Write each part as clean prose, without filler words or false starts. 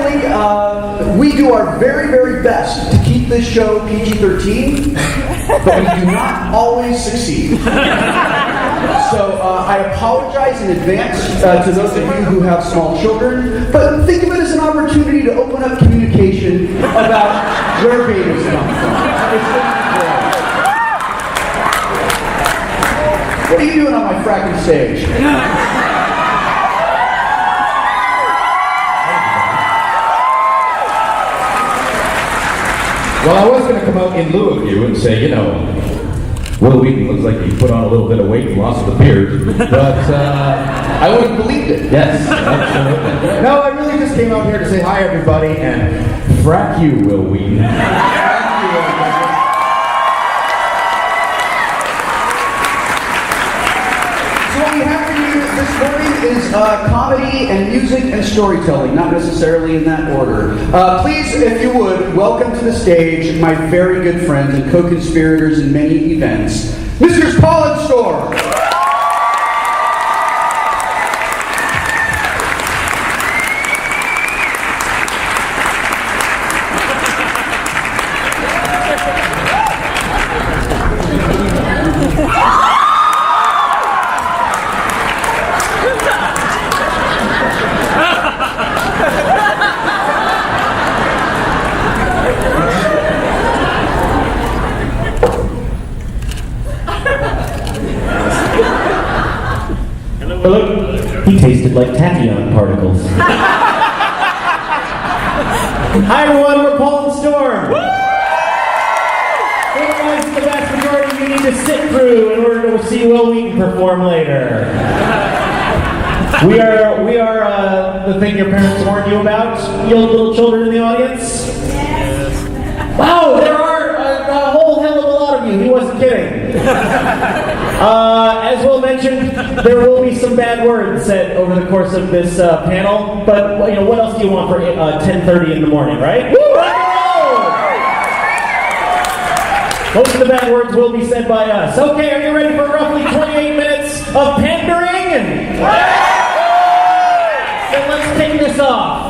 Sadly, we do our very, very best to keep this show PG-13, but we do not always succeed. So I apologize in advance to those of you who have small children, but think of it as an opportunity to open up communication about where babies come from. What are you doing on my fracking stage? Well, I was going to come out in lieu of you and say, you know, Wil Wheaton looks like he put on a little bit of weight and lost the beard, but I wouldn't have believed it. Yes, absolutely. No, I really just came out here to say hi, everybody, and frack you, Wil Wheaton. So what we have for you this morning is comedy and music and storytelling, not necessarily in that order. Please, if you would, welcome to the stage my very good friends and co-conspirators in many events, Mr. Paul and Storm. He tasted like tachyon particles. Hi everyone, we're Paul and Storm. Otherwise, the vast majority of you need to sit through in order to see Wil Wheaton perform later. We are the thing your parents warned you about, you little children in the audience. Wow, there are a whole hell of a lot of you. He wasn't kidding. As Will mentioned, there will be some bad words said over the course of this panel, but you know, what else do you want for 10:30 in the morning, right? Woo, rock and roll! Most of the bad words will be said by us. Okay, are you ready for roughly 28 minutes of pandering? Then let's take this off.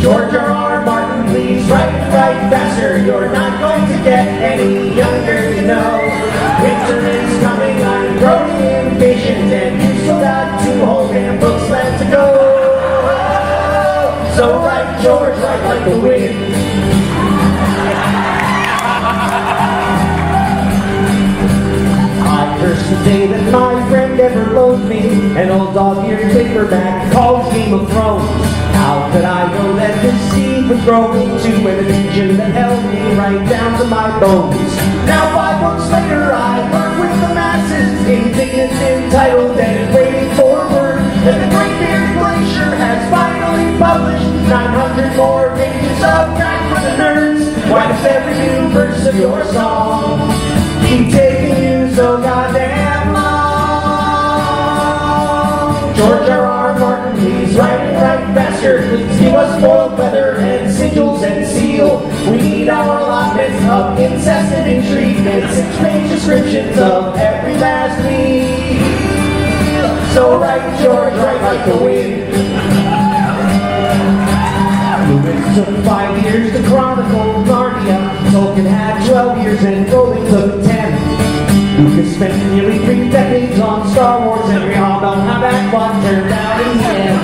George R.R. Martin, please write faster. You're not going to get any younger, you know. Winter is coming, I'm growing impatient, and you still got 2 whole damn books left to go. So write, George, write like the wind. I curse the day that my friend ever loaned me an old dog-eared paperback called Game of Thrones. How could I know that this seed would grow into an addiction that held me right down to my bones? Now 5 books later I work with the masses, indignant, entitled, and waiting for word that the Great Beard Glacier has finally published 900 more pages of crack for the nerds. Why does every new verse of your song keep taking you so goddamn long? George R.R. Martin, please write faster. Please give us boiled leather and sigils and seal. We need our allotments of incest and intrigue and 6-page descriptions of every last meal. So write, George, write like the wind. Lewis took 5 years to chronicle Narnia. Tolkien had 12 years and Rowling took 10. Lucas spent nearly 3 decades on Star Wars, and we all know how that plot turned out in the end.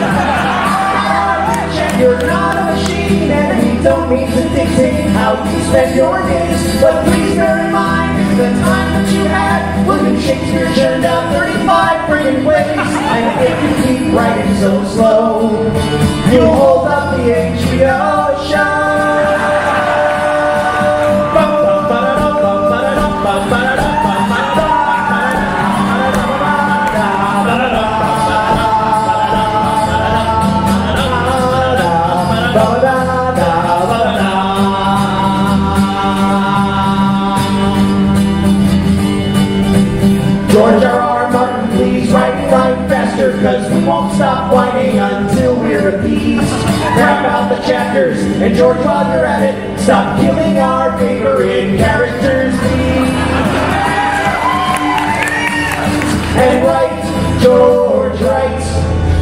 You're not a machine, and we don't mean to dictate how you spend your days. But please bear in mind the time that you had. William Shakespeare churned out 35 friggin' plays, and if you keep writing so slow, you'll hold up the HBO show. George R.R. Martin, please write faster, cause we won't stop whining until we're appeased. Wrap out the chapters, and George, while you're at it, stop killing our favorite characters, please. And write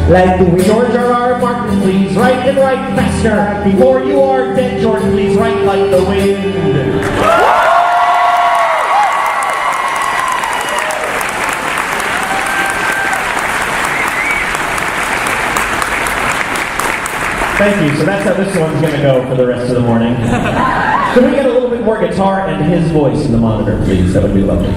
Like George R.R. Martin, please write and write faster. Before you are dead, George, please write like the wind. Thank you. So that's how this one's going to go for the rest of the morning. Can we get a little bit more guitar and his voice in the monitor, please? That would be lovely.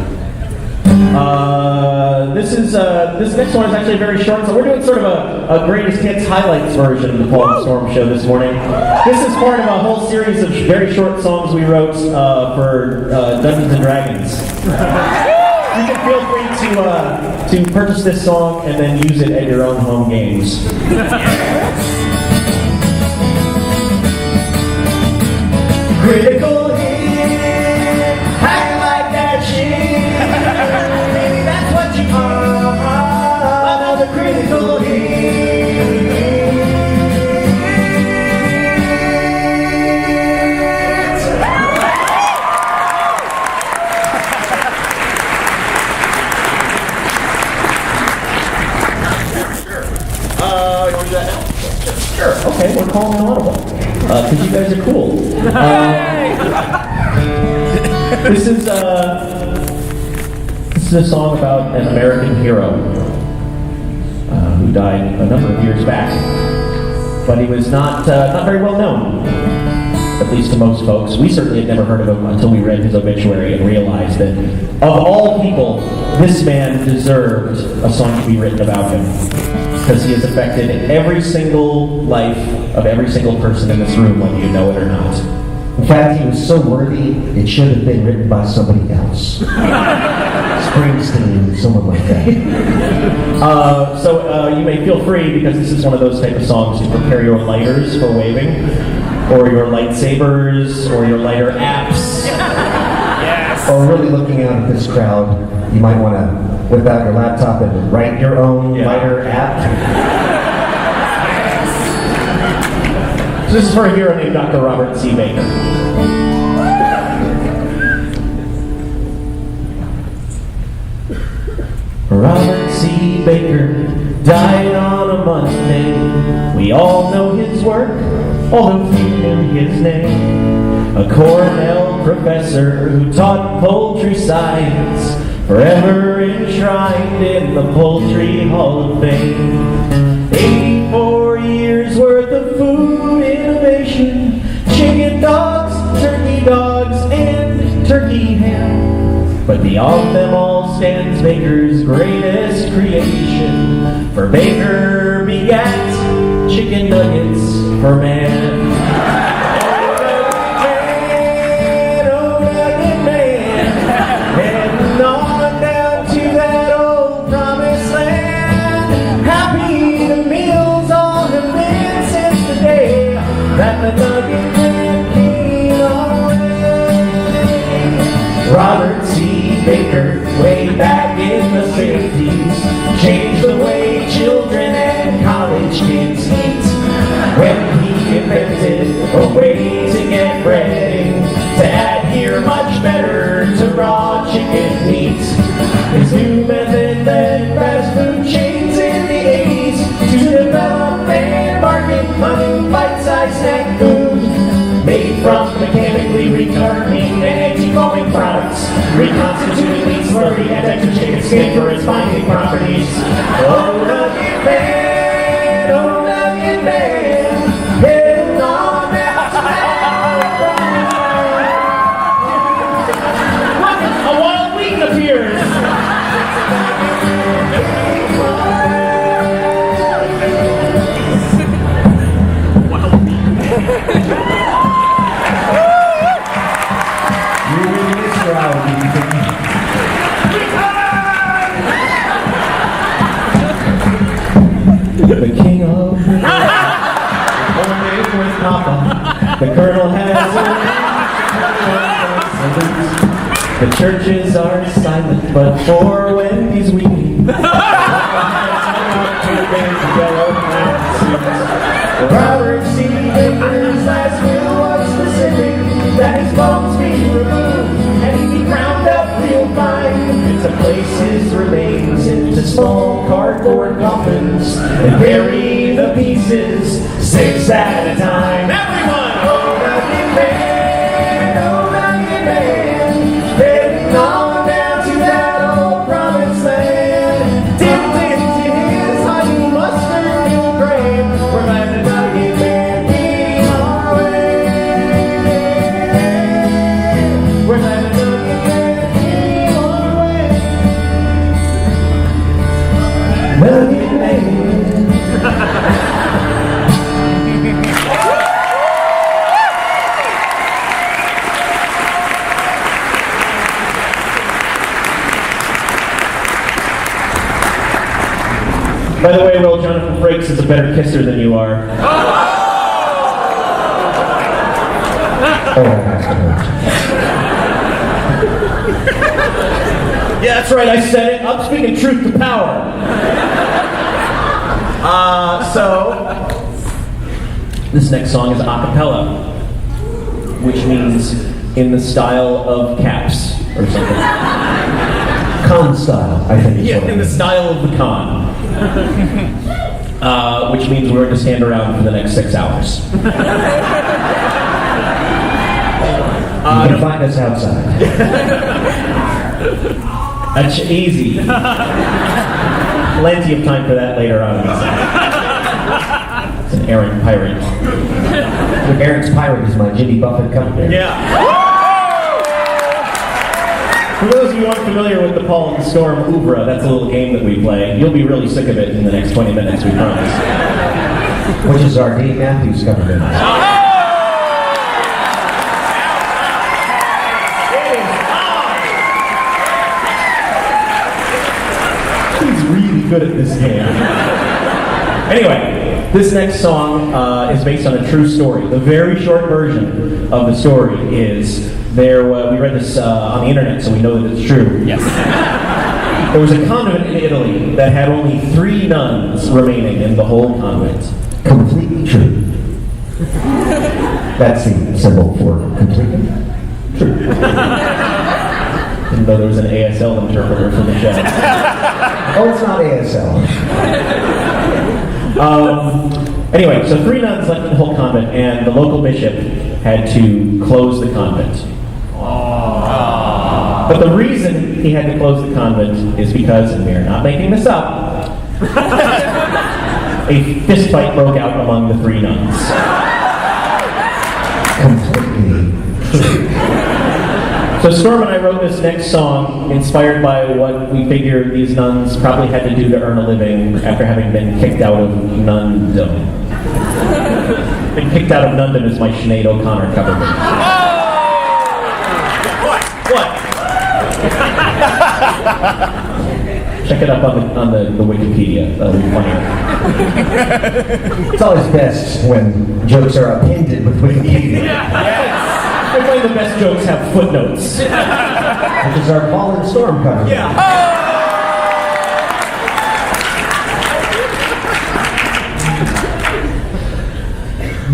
This next one is actually very short, so we're doing sort of a greatest hits highlights version of the Paul and Storm show this morning. This is part of a whole series of very short songs we wrote for Dungeons and Dragons. You can feel free to purchase this song and then use it at your own home games. Critical hit, how you like that shit? Maybe that's what you are. Another critical hit. You want to do that now? Sure. Okay, we're calling an audible. Because you guys are cool. This is a song about an American hero who died a number of years back, but he was not very well known, at least to most folks. We certainly had never heard of him until we read his obituary and realized that of all people, this man deserved a song to be written about him, because he has affected every single life of every single person in this room, whether you know it or not. In fact, he was so worthy, it should have been written by somebody else. Springsteen, someone like that. So you may feel free, because this is one of those type of songs, to prepare your lighters for waving, or your lightsabers, or your lighter apps. Yes. Or really looking out at this crowd, you might want to whip out your laptop and write your own lighter app. So this is for a hero named Dr. Robert C. Baker. Robert C. Baker died on a Monday. We all know his work, although few knew his name. A Cornell professor who taught poultry science, forever enshrined in the Poultry Hall of Fame. 84 years worth of food innovation, chicken dogs, and turkey ham. But beyond them all stands Baker's greatest creation, for Baker begat chicken nuggets for man. Oh, nugget man, heading on down to that old promised land. Happy the meals all have been since the day that the nugget man came our way. Robert C. Baker, way back in the 50s, changed the way children and college kids eat, when he invented a way to get breading to adhere much better to raw chicken meat. His new method led fast food chains in the 80s to develop and market fun bite-sized snack food made from mechanically recurring and anti-foaming products, reconstituting meat slurry and extra chicken skin for its binding properties. Oh, nugget man, heading on down to that. A wild wheat appears. The king of always with Papa. The colonel has the churches are silent, but for Wendy's weekly. Robert C. Baker's last will was specific, that his bones be removed and he be ground up real fine to place his remains into small cardboard coffins and bury the pieces 6 at a time. Everyone! Oh, Nugget Man, oh, Nugget Man, heading on down to that old promised land. Dip, dip, his honey mustard and grain. We're glad the Nugget Man came our way. We're glad the Nugget Man came our way. Nugget Man. By the way, Will, Jonathan Frakes is a better kisser than you are. Yeah, that's right, I said it. I'm speaking truth to power. So, this next song is a cappella, which means in the style of Caps or something. Con style, I think. Yeah, in the style of the con. Which means we're going to stand around for the next 6 hours. You can find us outside. That's easy. Plenty of time for that later on. It's an errant pirate. Aaron's Pirate is my Jimmy Buffett company. Yeah. For those of you who aren't familiar with the Paul and the Storm oeuvre, that's a little game that we play. You'll be really sick of it in the next 20 minutes, we promise. Which is our Dave Matthews cover. He's really good at this game. Anyway, this next song is based on a true story. The very short version of the story is we read this on the internet, so we know that it's true. Yes. There was a convent in Italy that had only 3 nuns remaining in the whole convent. Completely true. That's the symbol for completely true. Even though there was an ASL interpreter for the show. Oh, it's not ASL. Anyway, so 3 nuns left in the whole convent, and the local bishop had to close the convent. But the reason he had to close the convent is because, and we are not making this up, a fist fight broke out among the 3 nuns. Completely. So Storm and I wrote this next song inspired by what we figured these nuns probably had to do to earn a living after having been kicked out of nundom. Been kicked out of nundom is my Sinead O'Connor cover. What? Check it up on the Wikipedia. That'll be funnier. It's always best when jokes are appended with Wikipedia. Yes. I find the best jokes have footnotes. Which is our Paul and Storm cover. Yeah.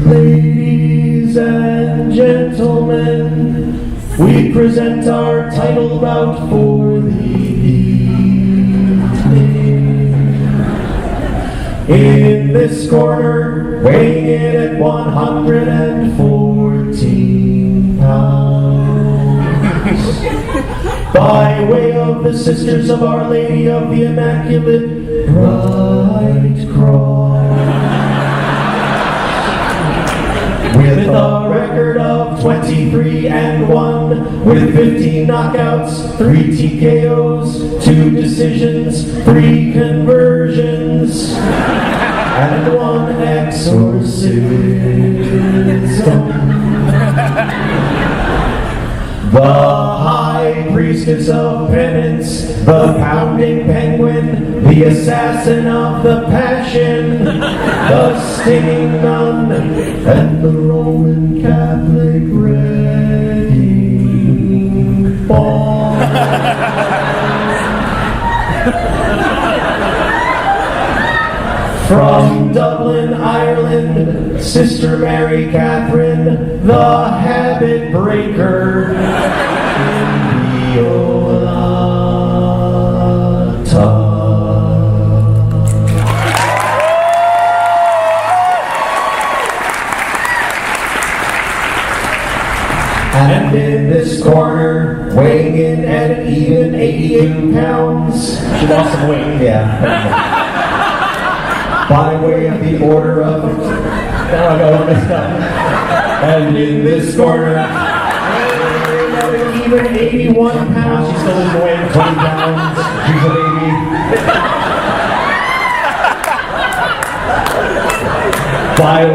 Ladies and gentlemen, we present our title bout for the evening. In this corner, weighing in at 114 pounds. By way of the Sisters of Our Lady of the Immaculate Bright Cross. With a record of 23-1, with 15 knockouts, 3 TKOs, 2 decisions, 3 conversions, and 1 exorcism. The High Priestess of Penance, the Pounding Penguin, the Assassin of the Passion, the Stinging Nun, and the Roman Catholic Wrecking Ball. From Dublin, Ireland, Sister Mary Catherine, the Habit Breaker, Inviolata. an even 88 pounds. She lost some weight. Yeah. By way of the order of... Now I got all messed up. And in this corner... Even 81 pounds. She's still losing weight. 20 pounds. She's a baby. By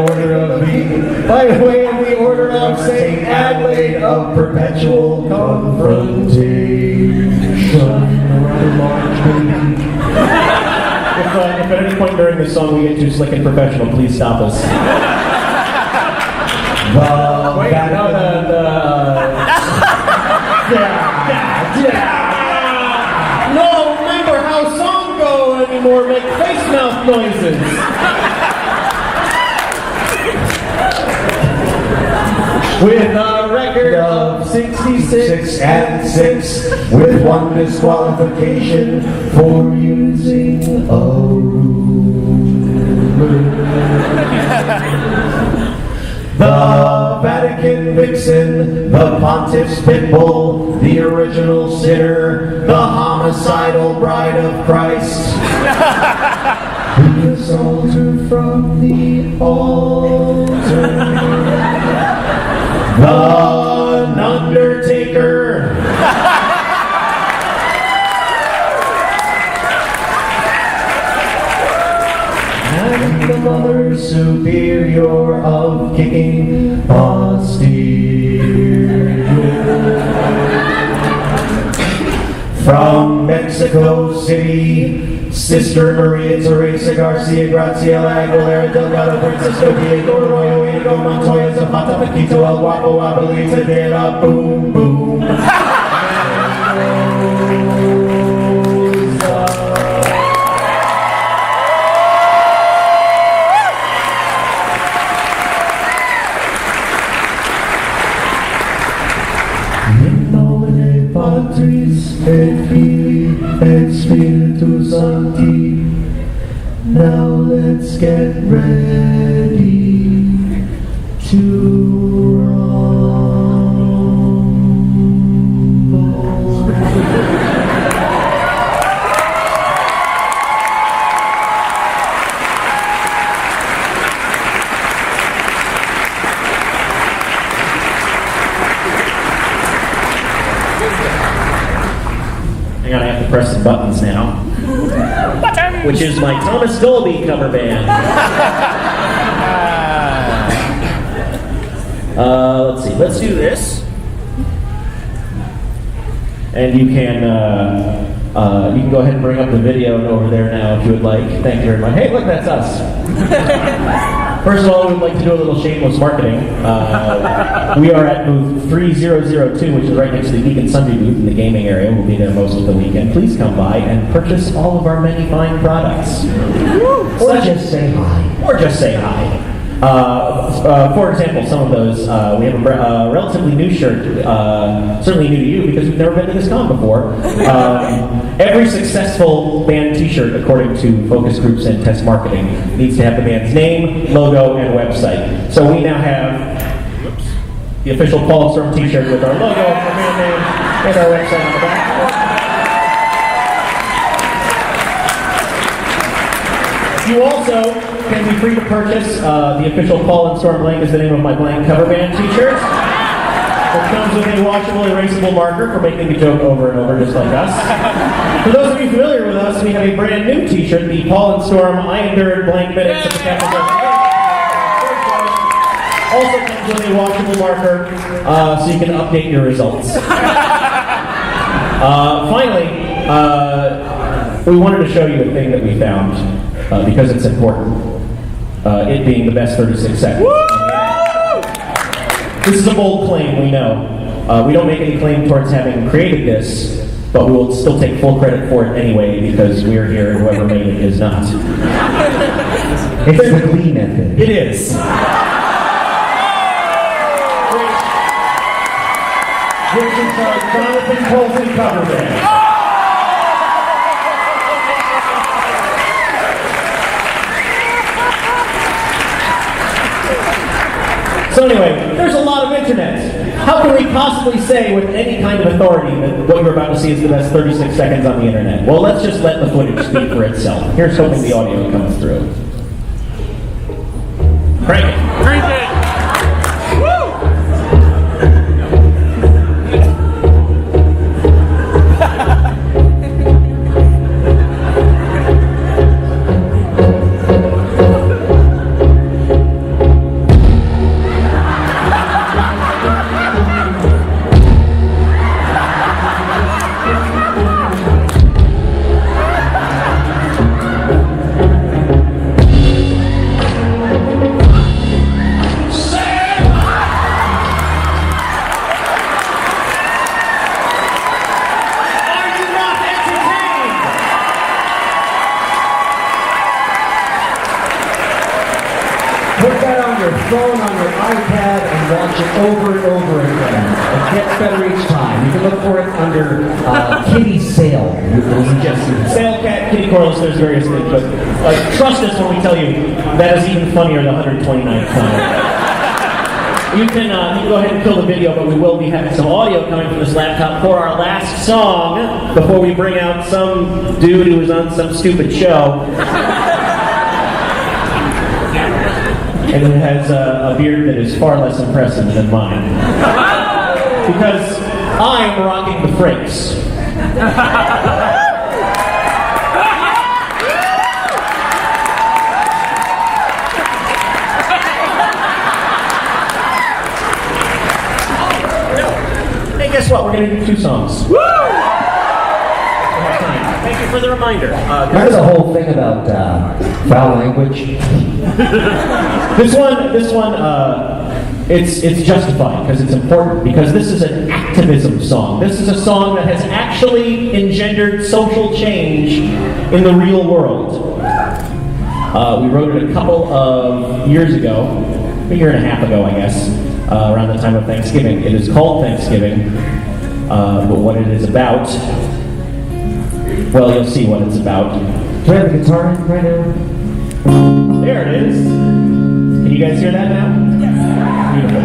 way of the order of St. Adelaide of perpetual confrontation. If at any point during this song we get too slick and professional, please stop us. No, remember how songs go anymore. Make face mouth noises. With a record of 66 and 6, with 1 disqualification for using a ruler. The Vatican Vixen, the Pontiff's Pitbull, the original sinner, the homicidal bride of Christ. Who assaulted her from the altar. The Undertaker. And the Mother Superior of kicking posterior. From Mexico City, Sister Maria Teresa Garcia Gracia Aguilera Delgado Francisco Diego Arroyo Inigo Montoya Zapata Paquito El Guapo Abuelita de la Boom Boom. In nomine Patris et Filii et Spiritus Sancti. Now let's get ready to rumble. Hang on, I have to press the buttons now. Which is my Thomas Dolby cover band. Let's see. Let's do this. And you can go ahead and bring up the video over there now if you would like. Thank you very much. Hey, look, that's us. First of all, we'd like to do a little shameless marketing. We are at booth 3002, which is right next to the Geek and Sundry booth in the gaming area. We'll be there most of the weekend. Please come by and purchase all of our many fine products. Or just say hi. Or just say hi. For example, some of those, we have a relatively new shirt, certainly new to you because we've never been to this con before. Every successful band t-shirt, according to focus groups and test marketing, needs to have the band's name, logo, and website. So we now have the official Paul Storm t-shirt with our logo, our band name, and our website on the back. You also can be free to purchase the official Paul and Storm Blank is the name of my blank cover band t-shirt. It comes with a washable, erasable marker for making the joke over and over, just like us. For those of you familiar with us, we have a brand new t-shirt, the Paul and Storm I Endured Blank Minutes of the Capital. Also comes with a washable marker so you can update your results. Finally, we wanted to show you a thing that we found because it's important. It being the best 36 seconds. This is a bold claim, we know. We don't make any claim towards having created this, but we will still take full credit for it anyway because we're here and whoever made it is not. It's the Glee method. It is. Which is our Jonathan Colson cover band. So anyway, there's a lot of internet. How can we possibly say with any kind of authority that what you're about to see is the best 36 seconds on the internet? Well, let's just let the footage speak for itself. Here's hoping the audio comes through. Crank it. Crank it. Phone on your iPad and watch it over and over again. It gets better each time. You can look for it under Kitty Sale. Sale Cat, Kitty Corliss, there's various things, but trust us when we tell you that is even funnier the 129th time. You can go ahead and kill the video, but we will be having some audio coming from this laptop for our last song before we bring out some dude who was on some stupid show. And it has a beard that is far less impressive than mine. Because I am rocking the frakes. Hey, guess what? We're going to do 2 songs. Woo! Thank you for the reminder. Remember the whole thing about foul language? This one, it's justified because it's important, because this is an activism song. This is a song that has actually engendered social change in the real world. We wrote it a couple of years ago, a year and a half ago, I guess, around the time of Thanksgiving. It is called Thanksgiving, but what it is about, well, you'll see what it's about. Do I have a guitar right now? There it is. Can you guys hear that now? Yes. Beautiful.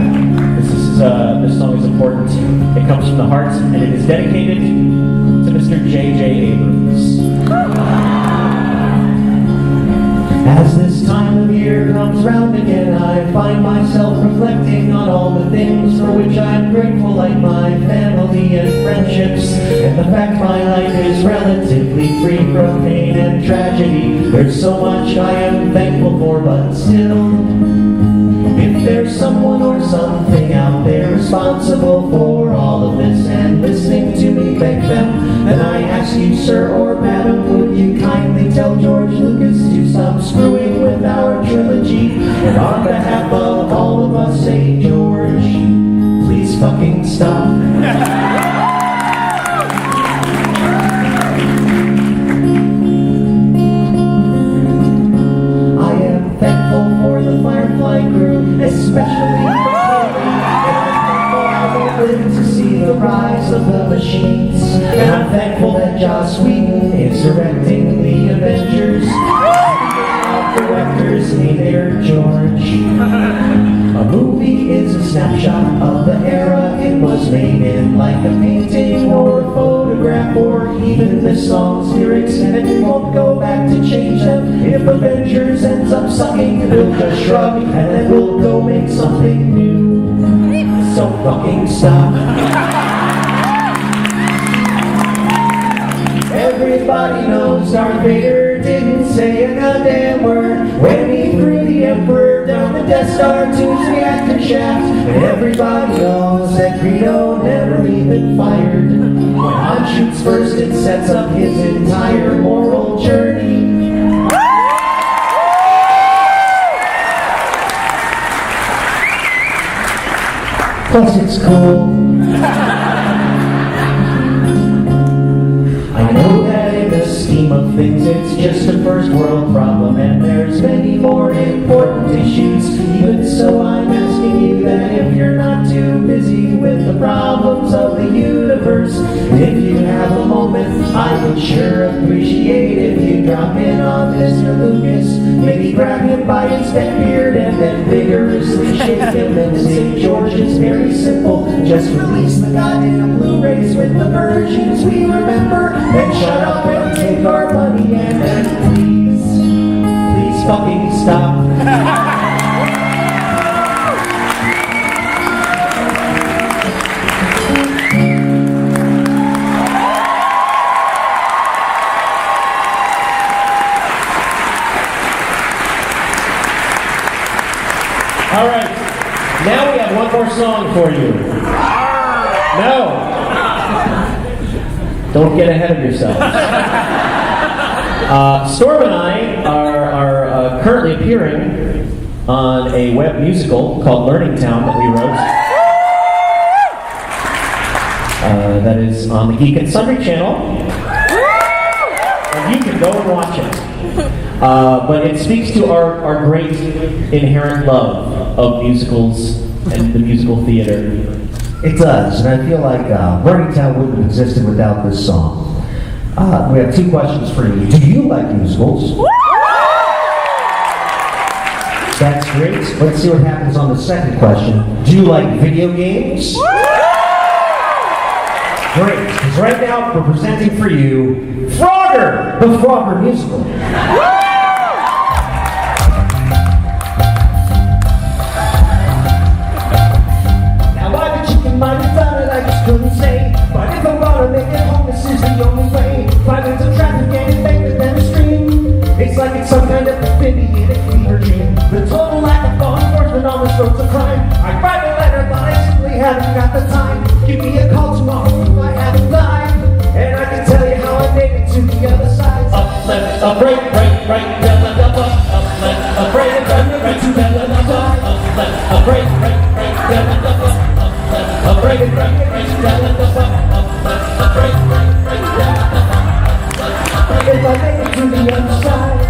This song is important. It comes from the heart, and it is dedicated to Mr. J.J. Abrams. As this time of year comes round again, I find myself reflecting on all the things for which I'm grateful, like my family and friendships, and the fact my life is relatively free from pain and tragedy. There's so much I am thankful for, but still, if there's someone or something out there responsible for all of this and listening to me thank them, then I ask you, sir or madam, would you kindly tell George Lucas to stop screwing with our trilogy? And on behalf of all of us, say, George, please fucking stop. I am thankful for the Firefly crew, especially for Haley, and I'm thankful I won't live to see the rise of the machines, and I'm thankful that Joss Whedon is directing the Avengers. Directors named Air George. A movie is a snapshot of the era it was made in, like a painting or a photograph or even the song's lyrics, and it won't go back to change them. If Avengers ends up sucking, we'll just shrug and then we'll go make something new. So fucking stop. Everybody knows Darth Vader didn't say a goddamn word when he threw the Emperor down the Death Star to his reactor shaft. And everybody knows that Greedo never even fired. When Han shoots first, it sets up his entire moral journey. Plus it's cool. I know that in the scheme of things it's just a first world problem, and there's many more important issues. Even so, I'm asking you that if you're not too busy busy with the problems of the universe. If you have a moment, I would sure appreciate if you drop in on Mr. Lucas. Maybe grab him by his beard and then vigorously shake him. And St. George is very simple. Just release the goddamn Blu-rays with the versions we remember. And shut up and take our money and then please fucking stop. All right, now we have one more song for you. No, don't get ahead of yourself. Storm and I are currently appearing on a web musical called Learning Town that we wrote. That is on the Geek and Sundry channel, and you can go and watch it. But it speaks to our great inherent love of musicals and the musical theater. It does, and I feel like Learning Town wouldn't have existed without this song. We have two questions for you. Do you like musicals? That's great. Let's see what happens on the second question. Do you like video games? Great, because right now we're presenting for you Frogger, the Frogger musical. Now why the chicken might have done it, I just couldn't say. But if I'm gonna make it home, this is the only way. 5 minutes of traffic and bigger than a stream. It's like it's some kind of amphibian fever dream. The total lack of law enforcement on the strokes of crime. I write a letter, but I simply haven't got the time. Give me a call tomorrow if I haven't died, and I can tell you how I made it to the other side. Up, left, up, right, right, right, down, up, up, left, up, right, down, right, to down, up, left, up, right, right, right, down, up, left, up, right, right, right, down, up, left, up, right, right, right, down, up, If I make it to the other side.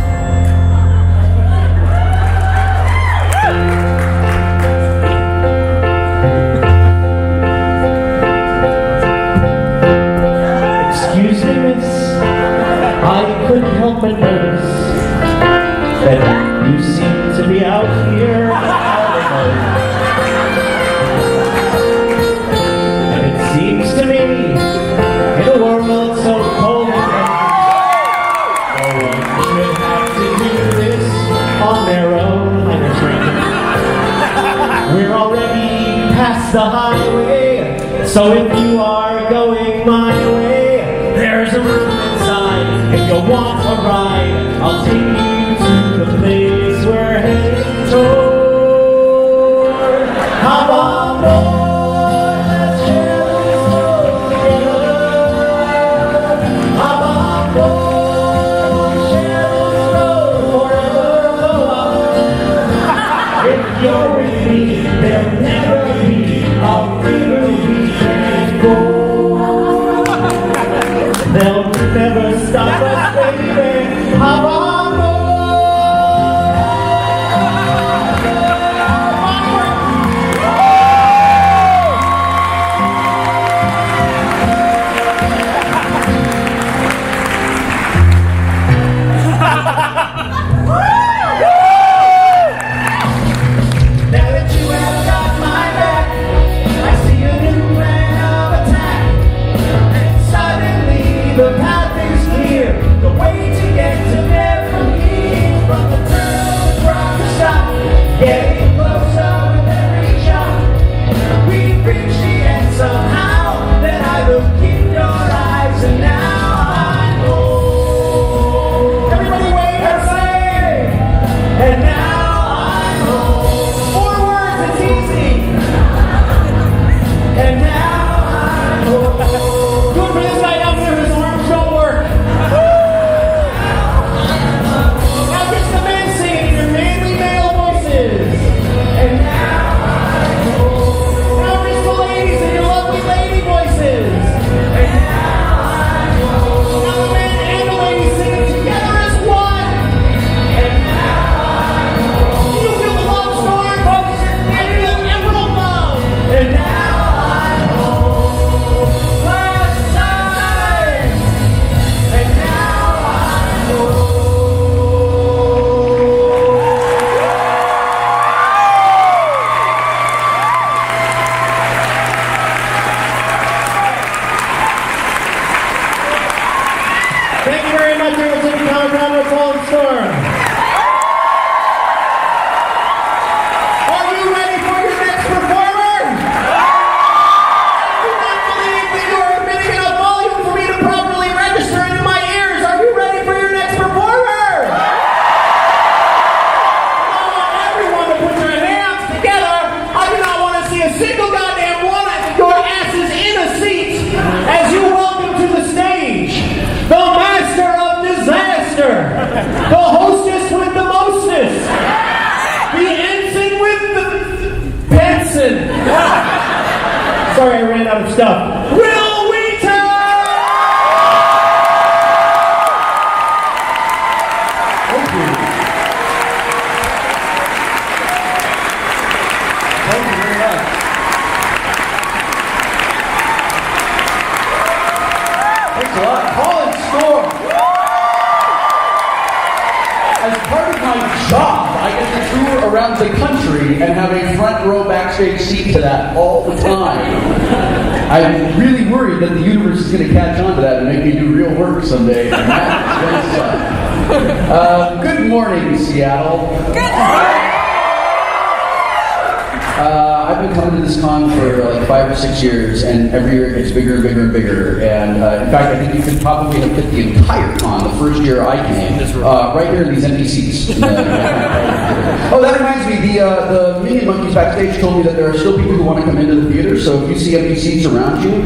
Excuse me, miss, I couldn't help but notice that you seem to be out here all alone. And it seems to me, in a world so cold and no one should have to do this on their own. We're already past the highway, so if you are going my way, there's a room inside. If you want a ride, I'll take you to the place we're heading toward. Hop on board, let's share this road together. Hop on board, share this road forever. If you're with me, there'll never be a river we can't go. stuff, Wil Wheaton! Thank you. Thank you very much. Thanks a lot. Colin Storm. As part of my job, I get to tour around the country and have a front row backstage seat to that all the time. I'm really worried that the universe is going to catch on to that and make me do real work someday. And that's going to suck. Good morning, Seattle. I've been coming to this con for like 5 or 6 years, and every year it gets bigger and bigger and bigger. And in fact, I think you could probably have fit the entire con the first year I came, right here in these empty seats. Oh, that reminds me, the Minion Monkeys backstage told me that there are still people who want to come into the theater, so if you see empty seats around you,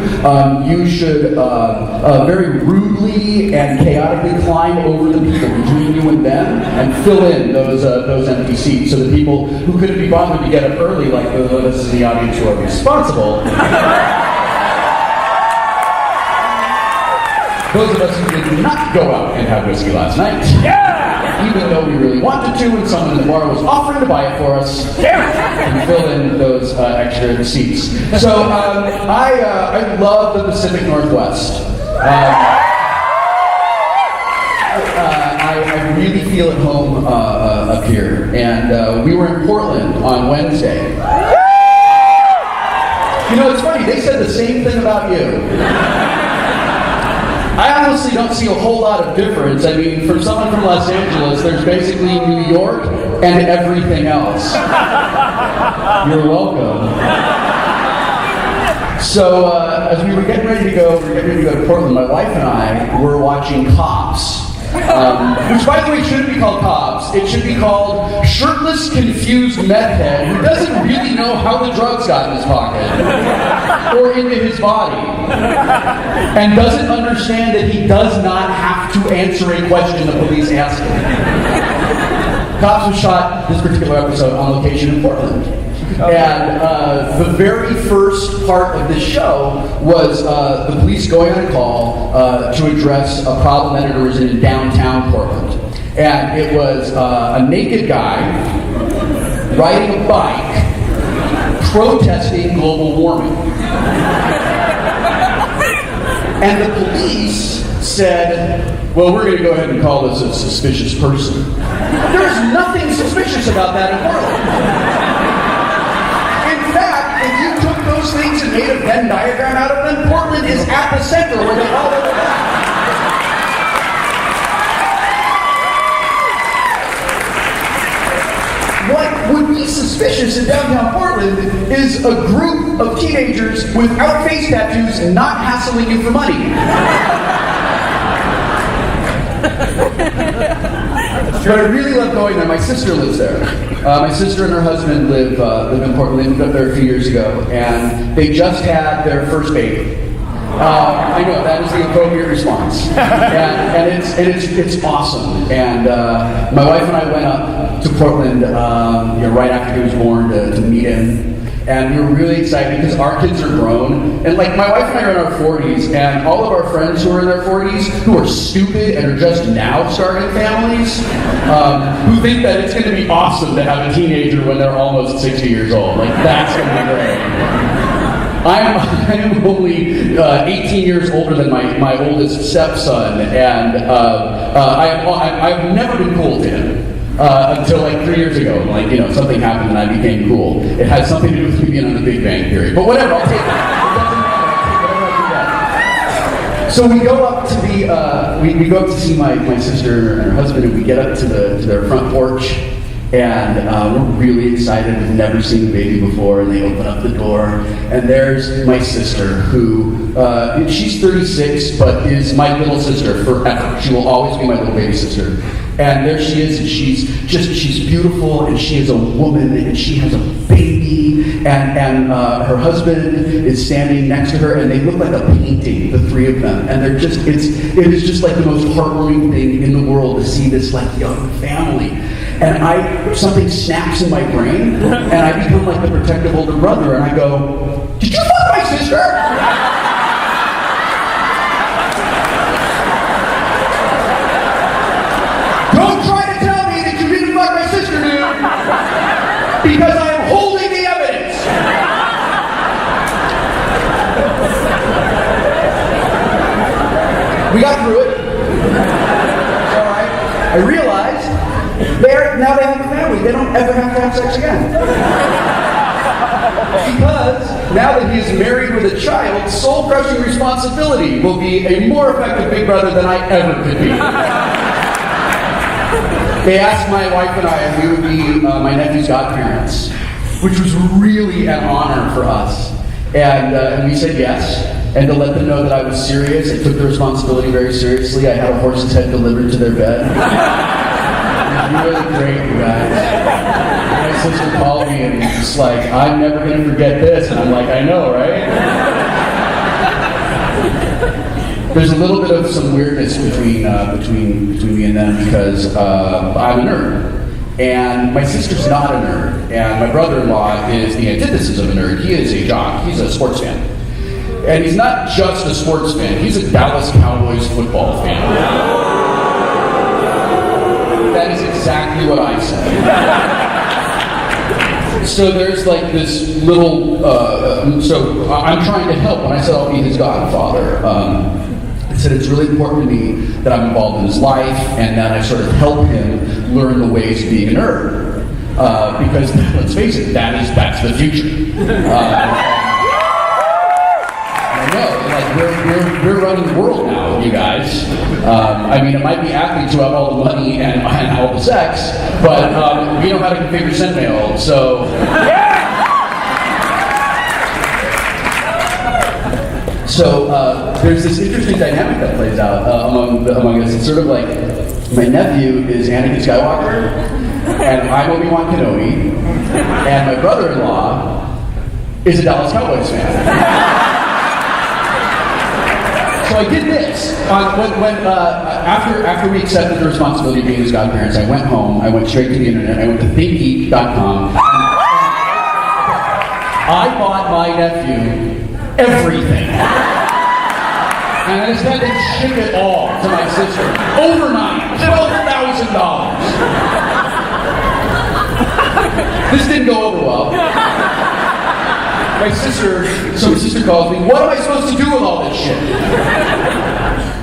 you should very rudely and chaotically climb over the people between you and them and fill in those empty seats, so the people who couldn't be bothered to get up early, like those of us in the audience who are responsible, those of us who did not go out and have whiskey last night, even though we really wanted to, and someone in the bar was offering to buy it for us, and fill in those extra seats. So I love the Pacific Northwest. I really feel at home up here, and we were in Portland on Wednesday. You know, it's funny, they said the same thing about you. I honestly don't see a whole lot of difference. I mean, for someone from Los Angeles, there's basically New York and everything else. You're welcome. So, as we were getting ready to go to Portland, my wife and I were watching Cops. Which, by the way, shouldn't be called Cops. It should be called Shirtless, Confused Meth Head who doesn't really know how the drugs got in his pocket or into his body, and doesn't understand that he does not have to answer a question the police ask him. Cops was shot, this particular episode, on location in Portland. And the very first part of this show was the police going on a call to address a problem that had arisen in downtown Portland. And it was a naked guy riding a bike protesting global warming. And the police said, well, we're going to go ahead and call this a suspicious person. There's nothing suspicious about that in Portland. Those things and made a Venn diagram out of them, Portland is at the center where they all overlap. What would be suspicious in downtown Portland is a group of teenagers without face tattoos not hassling you for money. But I really love going there. My sister lives there. My sister and her husband live in Portland. They moved up there a few years ago, and they just had their first baby. I know that is the appropriate response, and it's awesome. And my wife and I went up to Portland, right after he was born to meet him. And we were really excited because our kids are grown. And like my wife and I are in our 40s, and all of our friends who are in their 40s, who are stupid and are just now starting families, who think that it's going to be awesome to have a teenager when they're almost 60 years old. Like, that's going to be great. I'm only 18 years older than my oldest stepson, and I've never been cool to him. Until like 3 years ago, something happened and I became cool. It had something to do with me being on the Big Bang Theory. But whatever, I'll take it. It doesn't matter. So we go up to we go up to see my sister and her husband, and we get up to their front porch, and we're really excited. We've never seen the baby before, and they open up the door, and there's my sister, who she's 36, but is my little sister forever. She will always be my little baby sister. And there she is, and she's beautiful, and she is a woman, and she has a baby, and her husband is standing next to her, and they look like a painting, the three of them. And it is just like the most heartwarming thing in the world to see this like young family. And something snaps in my brain, and I become like the protective older brother, and I go, "Did you fuck my sister?" I realized now they have a family. They don't ever have to have sex again. Because now that he is married with a child, soul-crushing responsibility will be a more effective big brother than I ever could be. They asked my wife and I if we would be my nephew's godparents, which was really an honor for us. And we said yes. And to let them know that I was serious, I took the responsibility very seriously. I had a horse's head delivered to their bed. It was really great, you guys. My sister called me and was just like, I'm never going to forget this. And I'm like, I know, right? There's a little bit of some weirdness between me and them because I'm a nerd. And my sister's not a nerd. And my brother-in-law is the antithesis of a nerd. He is a jock. He's a sports fan. And he's not just a sports fan. He's a Dallas Cowboys football fan. That is exactly what I said. So there's like this little, so I'm trying to help. When I said I'll be his godfather, I said it's really important to me that I'm involved in his life and that I sort of help him learn the ways of being a nerd. Because let's face it, that's the future. We're running the world now, you guys. I mean, it might be athletes who have all the money and all the sex, but we know how to configure SendMail, so... So there's this interesting dynamic that plays out among us. It's sort of like my nephew is Anakin Skywalker, and I'm Obi-Wan Kenobi, and my brother-in-law is a Dallas Cowboys fan. So I did this. After we accepted the responsibility of being his godparents, I went home, I went straight to the internet, I went to ThinkGeek.com. I bought my nephew everything. And I just had to ship it all to my sister. Overnight, $12,000. This didn't go over well. My sister calls me, what am I supposed to do with all this shit?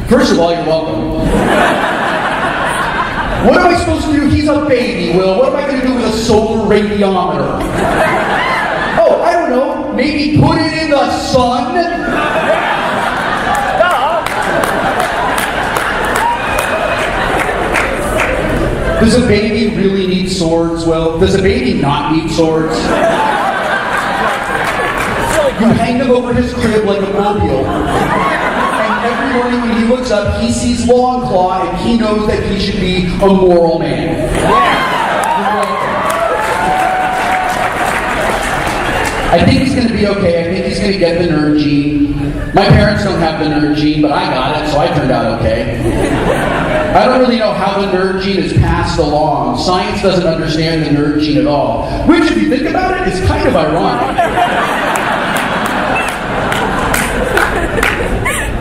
First of all, you're welcome. What am I supposed to do? He's a baby, Will. What am I going to do with a solar radiometer? Oh, I don't know. Maybe put it in the sun? Does a baby really need swords, Will? Does a baby not need swords? You hang him over his crib like a mobile. And every morning when he looks up, he sees Longclaw and he knows that he should be a moral man. I think he's going to be okay. I think he's going to get the nerd gene. My parents don't have the nerd gene, but I got it, so I turned out okay. I don't really know how the nerd gene is passed along. Science doesn't understand the nerd gene at all. Which, if you think about it, is kind of ironic.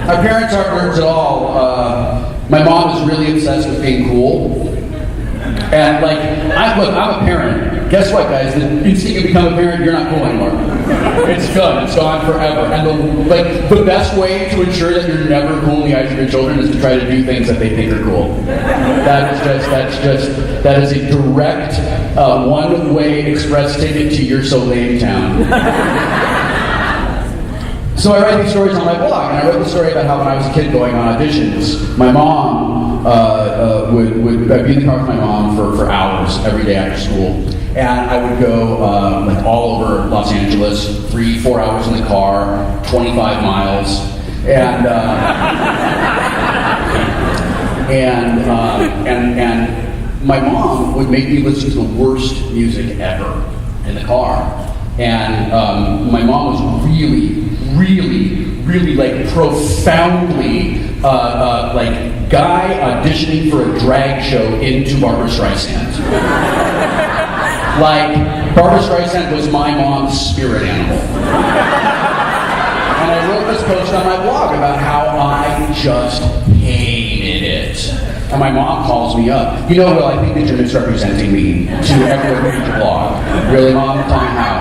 My parents aren't nerds at all. My mom is really obsessed with being cool. And I'm a parent. Guess what, guys? The instant you become a parent, you're not cool anymore. It's done. It's gone forever. And the best way to ensure that you're never cool in the eyes of your children is to try to do things that they think are cool. That is a direct, one-way express ticket to You're So Lame Town. So I write these stories on my blog, and I wrote the story about how when I was a kid going on auditions, my mom I'd be in the car with my mom for hours every day after school, and I would go all over Los Angeles, 3-4 hours in the car, 25 miles, and my mom would make me listen to the worst music ever in the car, and my mom was really profoundly guy auditioning for a drag show into Barbra Streisand. Barbra Streisand was my mom's spirit animal. And I wrote this post on my blog about how I just hated it. And my mom calls me up. You know, Will, I think that you're misrepresenting me to everyone reading your blog. Really, Mom? Tell me how.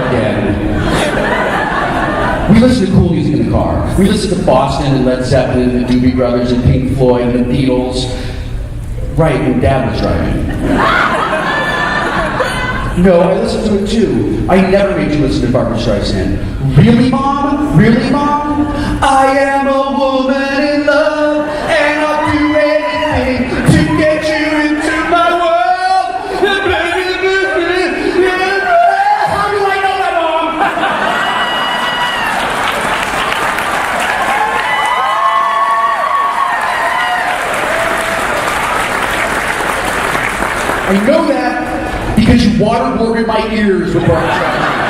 Again. We listen to cool music in the car. We listen to Boston and Led Zeppelin and the Doobie Brothers and Pink Floyd and the Beatles. Right, when Dad was driving. No, I listened to it too. I never made you listen to Barbra Streisand. Really, Mom? Really, Mom? I am a woman in love, and I'll do anything to get you into my world. How do I know that, Mom? I know that because you waterboarded my ears with Barbra Streisand.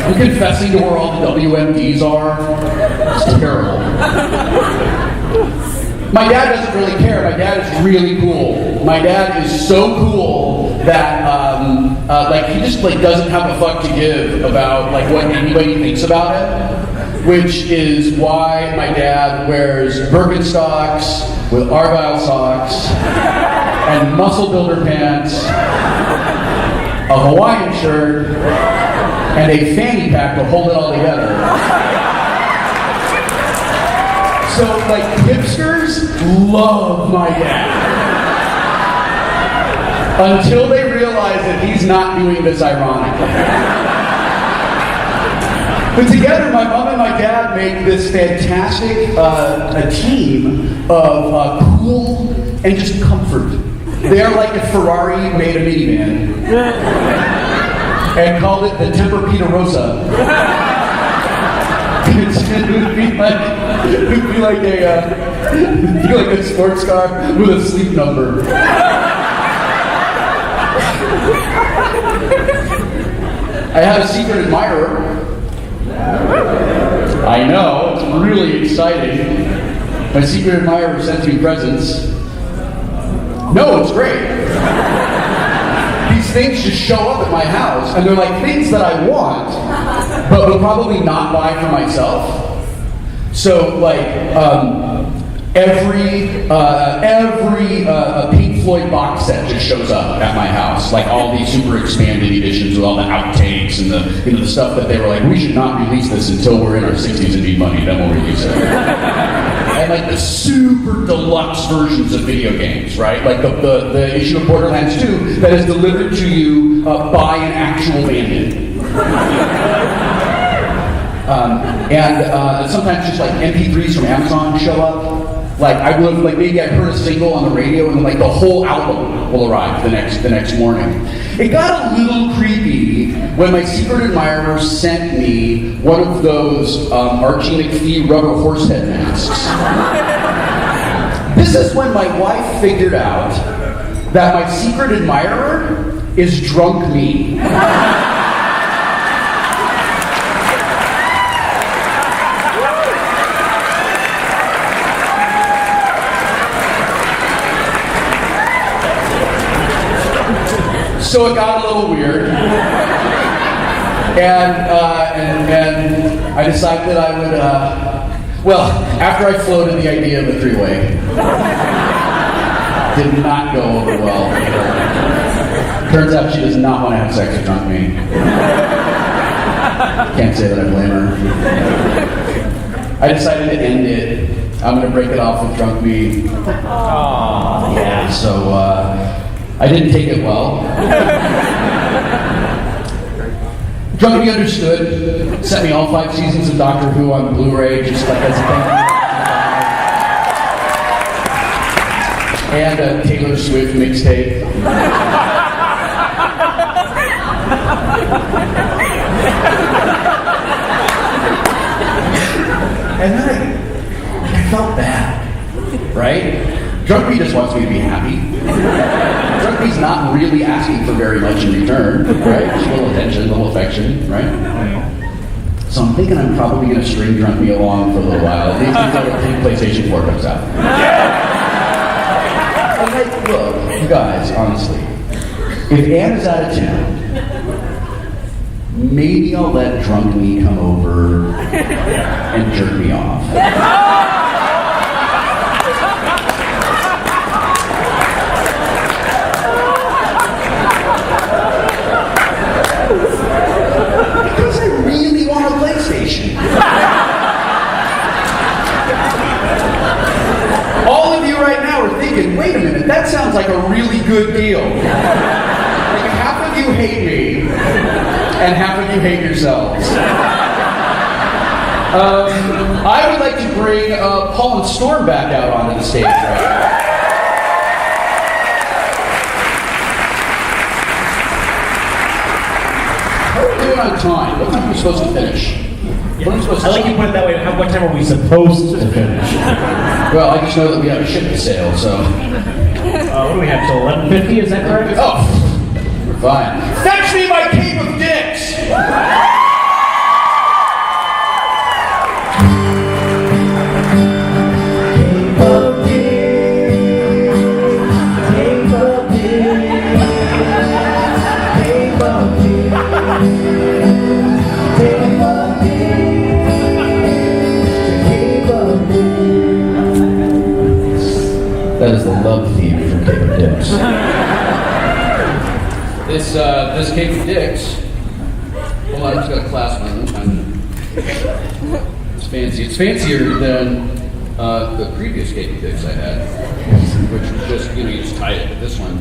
I'm confessing to where all the WMDs are. It's terrible. My dad doesn't really care. My dad is really cool. My dad is so cool that he just doesn't have a fuck to give about what anybody thinks about it. Which is why my dad wears Birkenstocks with Argyle socks and muscle builder pants, a Hawaiian shirt, and a fanny pack to hold it all together. So, hipsters love my dad. Until they realize that he's not doing this ironically. But together, my mom and my dad make this fantastic a team of cool and just comfort. They're like if Ferrari made a minivan and called it the Tempur-Pedic Rosa. It would be like a sports car with a sleep number. I have a secret admirer. I know, it's really exciting. My secret admirer sends me presents. No, it's great. These things just show up at my house, and they're like things that I want, but will probably not buy for myself. So, every Pink Floyd box set just shows up at my house, all these super expanded editions with all the outtakes and the stuff that they were like, we should not release this until we're in our 60s and need money, then we'll release it. And the super deluxe versions of video games, right? The issue of Borderlands 2 that is delivered to you by an actual bandit. And sometimes just MP3s from Amazon show up. Maybe I heard a single on the radio and the whole album will arrive the next morning. It got a little creepy when my secret admirer sent me one of those Archie McPhee rubber horse head masks. This is when my wife figured out that my secret admirer is drunk me. So it got a little weird, and I decided that I would, after I floated the idea of the three-way, did not go over well. Turns out she does not want to have sex with drunk me. Can't say that I blame her. I decided to end it. I'm going to break it off with drunk me. Aww. Yeah. So, I didn't take it well. Drunk Me Understood sent me all 5 seasons of Doctor Who on Blu-ray, just as a thank you. And a Taylor Swift mixtape. And then I felt bad, right? Drunk Me just wants me to be happy. Drunk Me's not really asking for very much in return, right? Just a little attention, a little affection, right? So I'm thinking I'm probably going to string Drunk Me along for a little while, at least until PlayStation 4 comes out. I'm like, look, you guys, honestly, if Ann is out of town, maybe I'll let Drunk Me come over and jerk me off. Because I really want a PlayStation. All of you right now are like a really good deal. Like half of you hate me, and half of you hate yourselves. I would like to bring Paul and Storm back out onto the stage right now. How are we doing on time? What time are we supposed to finish? What am I supposed to I like you put it that way. What time are we supposed to finish? Well, I just know that we have a ship to sail, so... What do we have, till 11:50, is that correct? Oh, we're fine. Fetch me my cape of dicks! That is the love theme for Cape of Dicks. This Cape of Dicks. Hold on, I just got to clasp my own. It's fancy. It's fancier than the previous Cape of Dicks I had, which was just, you just tie it. But this one.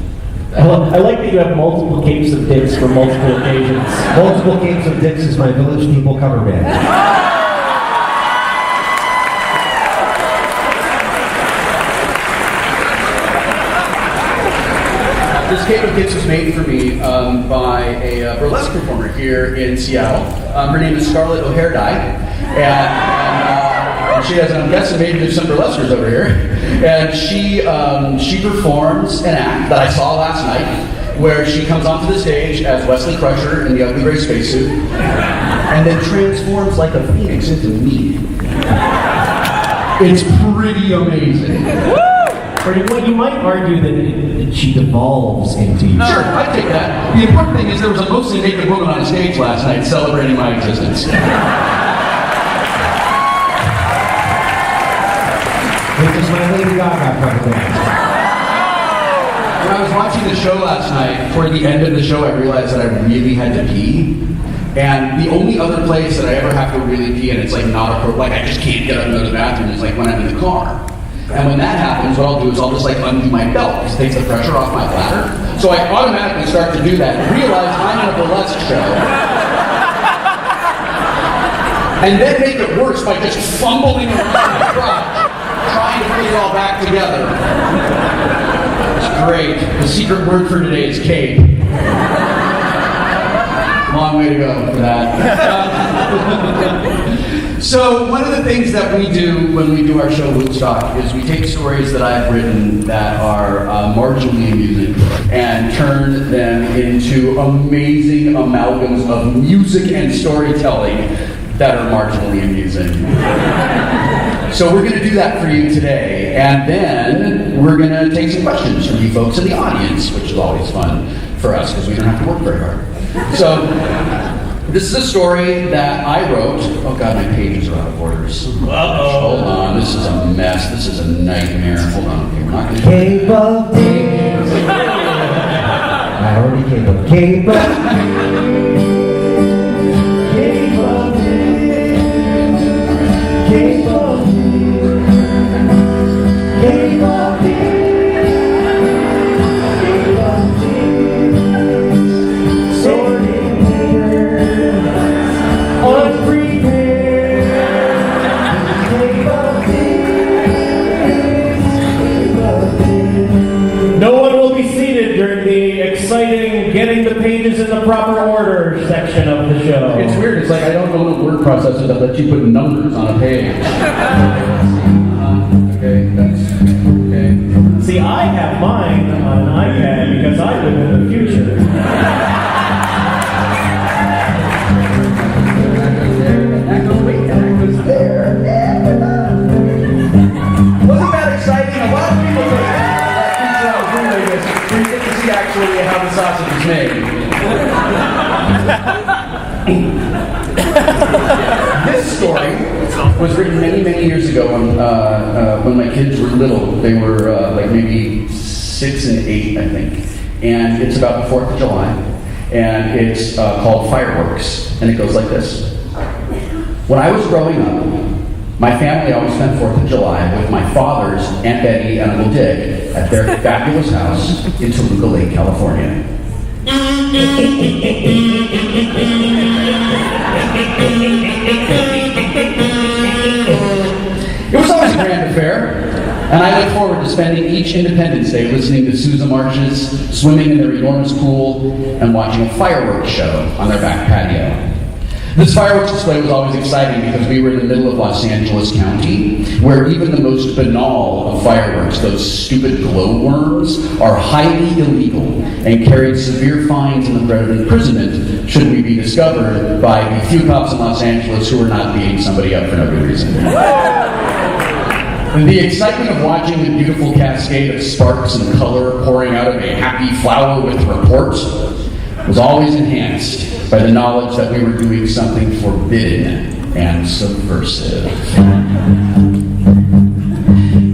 I like that you have multiple capes of dicks for multiple occasions. Multiple Capes of Dicks is my Village People cover band. This Cape of Dicks was made for me by a burlesque performer here in Seattle. Her name is Scarlett O'Hare-Dye, and she has, I'm guessing maybe there's some burlesquers over here, and she performs an act that I saw last night, where she comes onto the stage as Wesley Crusher in the ugly gray spacesuit, and then transforms like a phoenix into me. It's pretty amazing. Or you might argue that she devolves into you. Sure, I take that. The important thing is there was a mostly naked woman on stage last night celebrating my existence. This is my Lady Gaga cover band. When I was watching the show last night, toward the end of the show, I realized that I really had to pee. And the only other place that I ever have to really pee, and it's like not a, like I just can't get up and go to the bathroom, is like when I'm in the car. And when that happens, what I'll do is I'll just like undo my belt, because it takes the pressure off my bladder. So I automatically start to do that and realize I'm in a burlesque show. And then make it worse by just fumbling around the crotch, trying to put it all back together. It's great. The secret word for today is cape. Long way to go for that. So one of the things that we do when we do our show Woodstock is we take stories that I've written that are marginally amusing and turn them into amazing amalgams of music and storytelling that are marginally amusing. So we're going to do that for you today, and then we're going to take some questions from you folks in the audience, which is always fun for us because we don't have to work very hard. So this is a story that I wrote. Oh God, my pages are out of orders. Hold on, this is a mess. This is a nightmare. Hold on, okay, we're not going to. Cape of Dicks. I already came up. Cape of Cape of Cape of Cape of getting the pages in the proper order section of the show. It's weird. It's like I don't own a word processor that lets you put numbers on a page. Okay, that's okay. See, I have mine on an iPad because I live in the future. Wasn't that exciting? A lot of people think we get to see actually how the sausage is made. This story was written many, many years ago when my kids were little. They were like maybe 6 and 8, I think. And it's about the 4th of July. And it's called Fireworks. And it goes like this. When I was growing up, my family always spent 4th of July with my father's Aunt Betty and Uncle Dick at their fabulous house in Toluca Lake, California. It was always a grand affair, and I look forward to spending each Independence Day listening to Sousa marches, swimming in their enormous pool, and watching a fireworks show on their back patio. This fireworks display was always exciting because we were in the middle of Los Angeles County, where even the most banal of fireworks, those stupid glowworms, are highly illegal and carried severe fines and the threat of imprisonment should we be discovered by the few cops in Los Angeles who are not beating somebody up for no good reason. And the excitement of watching the beautiful cascade of sparks and color pouring out of a happy flower with report was always enhanced by the knowledge that we were doing something forbidden and subversive.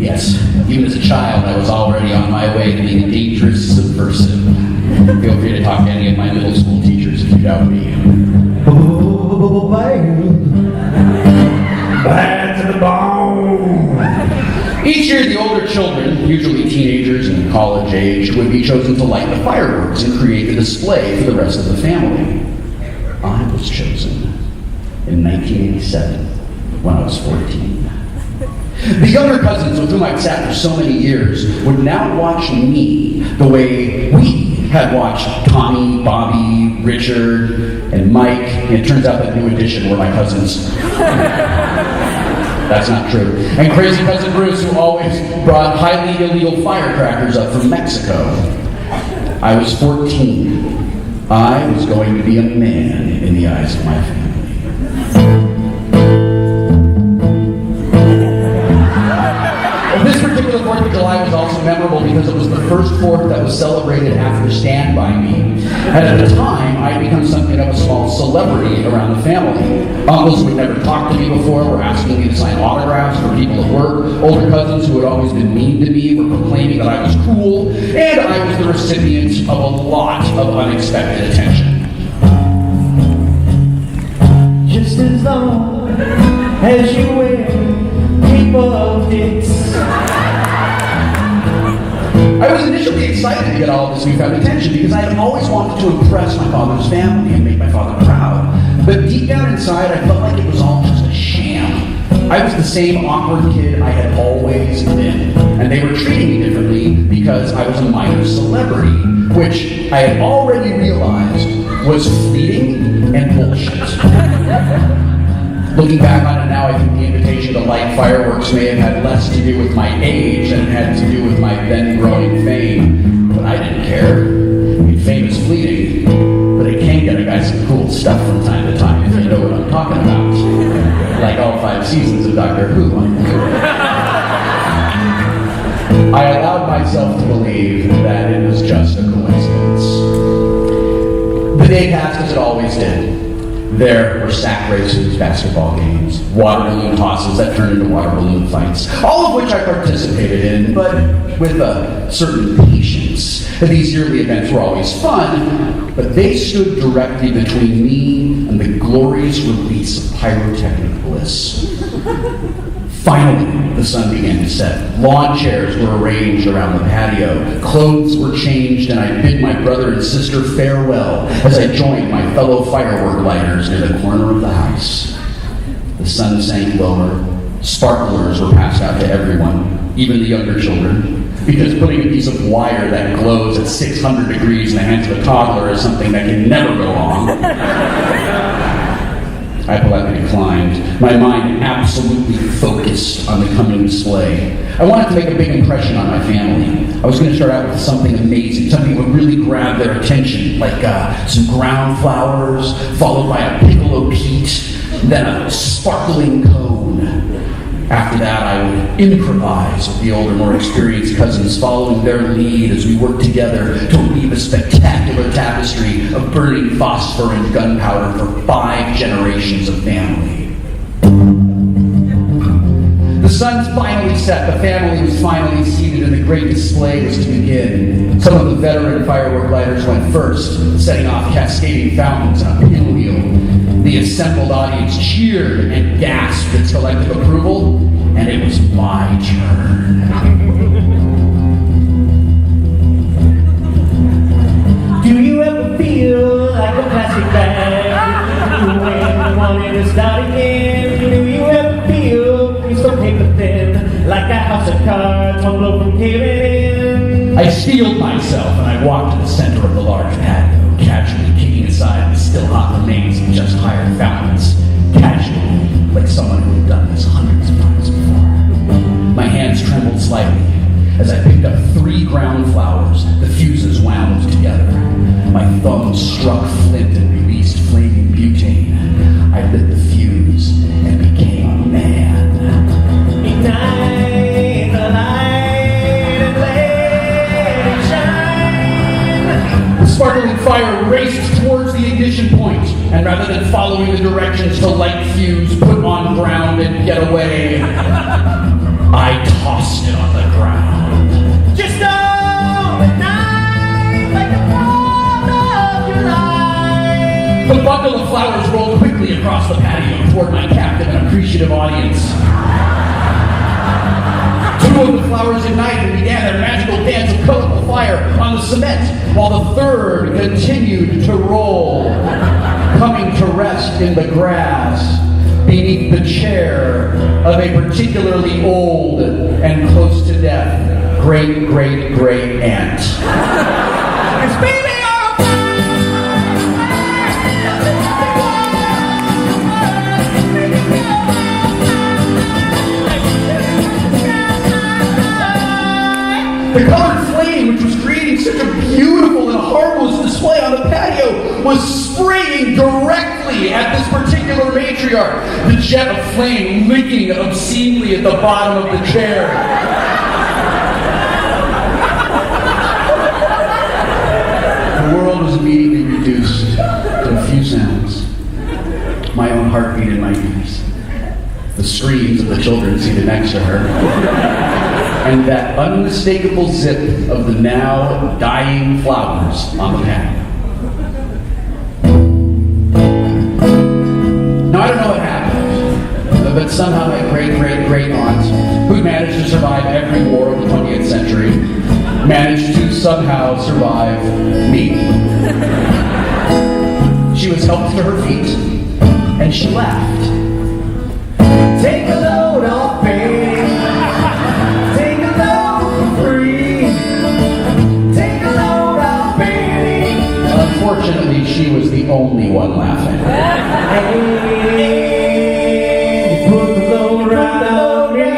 Yes, even as a child, I was already on my way to being a dangerous subversive. Feel free to talk to any of my middle school teachers if you doubt me. Bad to the bone. Each year, the older children, usually teenagers and college age, would be chosen to light the fireworks and create a display for the rest of the family. I was chosen in 1987 when I was 14. The younger cousins with whom I'd sat for so many years would now watch me the way we had watched Tommy, Bobby, Richard, and Mike. And it turns out that New Edition were my cousins. That's not true. And crazy cousin Bruce, who always brought highly illegal firecrackers up from Mexico. I was 14. I was going to be a man in the eyes of my family. This particular 4th of July was also memorable because it was the first 4th that was celebrated after Stand By Me. And at the time, I'd become something of a small celebrity around the family. Uncles who had never talked to me before were asking me to sign autographs for people at work. Older cousins who had always been mean to me were proclaiming that I was cool. And I was the recipient of a lot of unexpected attention. Just as long as you wear people dicks. I was initially excited to get all of this newfound attention because I had always wanted to impress my father's family and make my father proud. But deep down inside, I felt like it was all just a sham. I was the same awkward kid I had always been, and they were treating me differently because I was a minor celebrity, which I had already realized was fleeting and bullshit. Looking back on it now, I think the invitation to light fireworks may have had less to do with my age than it had to do with my then growing fame. But I didn't care. I mean, fame is fleeting, but it can get a guy some cool stuff from time to time, if you know what I'm talking about. Like all 5 seasons of Doctor Who. I allowed myself to believe that it was just a coincidence. The day passed as it always did. There were sack races, basketball games, water balloon tosses that turned into water balloon fights, all of which I participated in, but with a certain patience. These yearly events were always fun, but they stood directly between me and the glorious release of pyrotechnic bliss. Finally, the sun began to set. Lawn chairs were arranged around the patio. Clothes were changed, and I bid my brother and sister farewell as I joined my fellow firework lighters near the corner of the house. The sun sank lower. Sparklers were passed out to everyone, even the younger children, because putting a piece of wire that glows at 600 degrees in the hands of a toddler is something that can never go wrong. I politely declined, my mind absolutely focused on the coming display. I wanted to make a big impression on my family. I was going to start out with something amazing, something that would really grab their attention, like some ground flowers, followed by a piccolo Pete, then a sparkling cone. After that, I would improvise with the older, more experienced cousins, following their lead as we worked together to weave a spectacular tapestry of burning phosphor and gunpowder for 5 generations of family. The sun finally set, the family was finally seated, and the great display was to begin. Some of the veteran firework lighters went first, setting off cascading fountains on a pinwheel. The assembled audience cheered and gasped its collective approval, and it was my turn. plastic bag. When you wanted to start again, do you ever feel you so paper thin, like a house of cards, one blow from caving in? I steeled myself and I walked to the center of the large patio, casually kicking aside the still hot remains of just hired fountains. Casually, like someone who had done this hundreds of times before. My hands trembled slightly as I picked up 3 ground flowers, the fuses wound together. My thumbs struck flint and released flaming butane. I lit the fuse and became a man. Ignite the light and let it shine. The sparkling fire raced towards the ignition point, and rather than following the directions to light fuse, put on ground, and get away, I tossed it on the ground. Just know the night like the 4th of July. The bundle of flowers rolled quickly across the patio toward my captive and appreciative audience. 2 of the flowers ignited and began their magical dance of colorful fire on the cement, while the 3rd continued to roll, coming to rest in the grass beneath the chair of a particularly old and close to death great-great-great-aunt. It's baby The colored flame, which was creating such a beautiful and harmless display on the patio, was spraying directly at this particular matriarch, the jet of flame licking obscenely at the bottom of the chair. The world was immediately reduced to a few sounds. My own heartbeat in my ears, the screams of the children seated next to her, and that unmistakable zip of the now dying flowers on the patio. Now, I don't know what happened, but somehow my great-great-great-aunt, who managed to survive every war of the 20th century, managed to somehow survive me. She was helped to her feet, and she laughed. take a load off me. Take a load for free. Take a load off me. Unfortunately, she was the only one laughing. Hey, put the load right on me.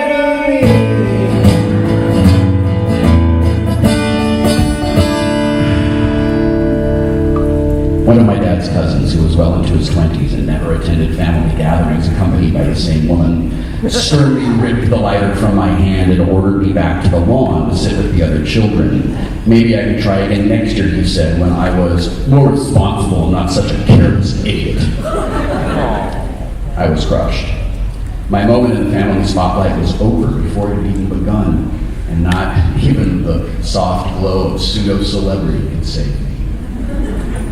One of my dad's cousins, who was well into his 20s and never attended family gatherings accompanied by the same woman, sternly ripped the lighter from my hand and ordered me back to the lawn to sit with the other children. Maybe I could try again next year, he said, when I was more responsible and not such a careless idiot. I was crushed. My moment in the family spotlight was over before it had even begun, and not even the soft glow of pseudo-celebrity could save me.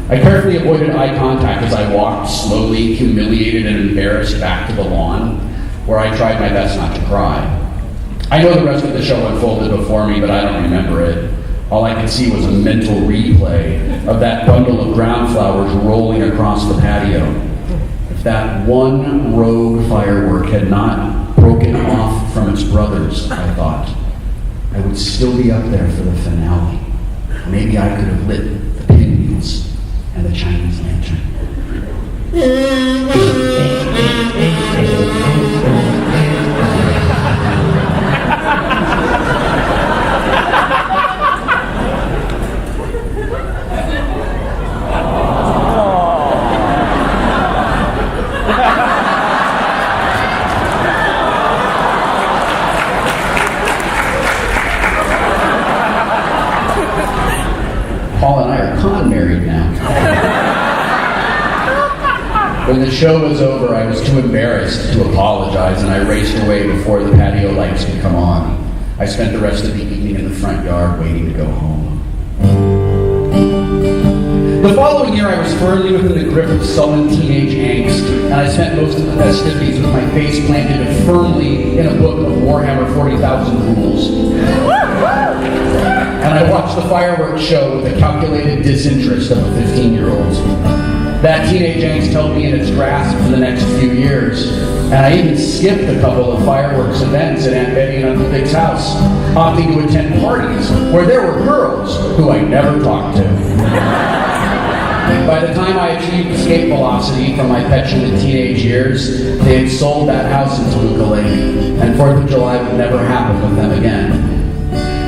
I carefully avoided eye contact as I walked slowly, humiliated and embarrassed, back to the lawn, where I tried my best not to cry. I know the rest of the show unfolded before me, but I don't remember it. All I could see was a mental replay of that bundle of ground flowers rolling across the patio. If that one rogue firework had not broken off from its brothers, I thought, I would still be up there for the finale. Maybe I could have lit the pinwheels and the Chinese lantern. Paul and I are con-married now. When the show was over, I was too embarrassed to apologize, and I raced away before the patio lights could come on. I spent the rest of the evening in the front yard waiting to go home. The following year, I was firmly within the grip of sullen teenage angst, and I spent most of the festivities with my face planted firmly in a book of Warhammer 40,000 rules. And I watched the fireworks show with the calculated disinterest of a 15-year-old. That teenage angst held me in its grasp for the next few years, and I even skipped a couple of fireworks events at Aunt Betty and Uncle Dick's house, opting to attend parties where there were girls who I never talked to. By the time I achieved escape velocity from my petulant teenage years, they had sold that house in Toluca Lake, and 4th of July would never happen with them again.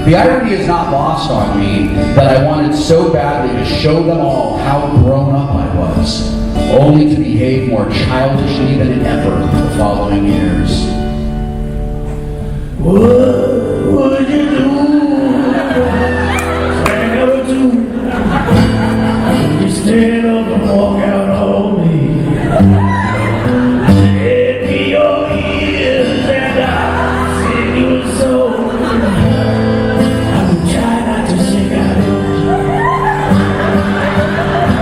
The irony is not lost on me that I wanted so badly to show them all how grown up I was, only to behave more childishly than ever the following years. What would you do? Stand up to. You stand up and walk out on me. Lend me your ears and I'll sing you a song.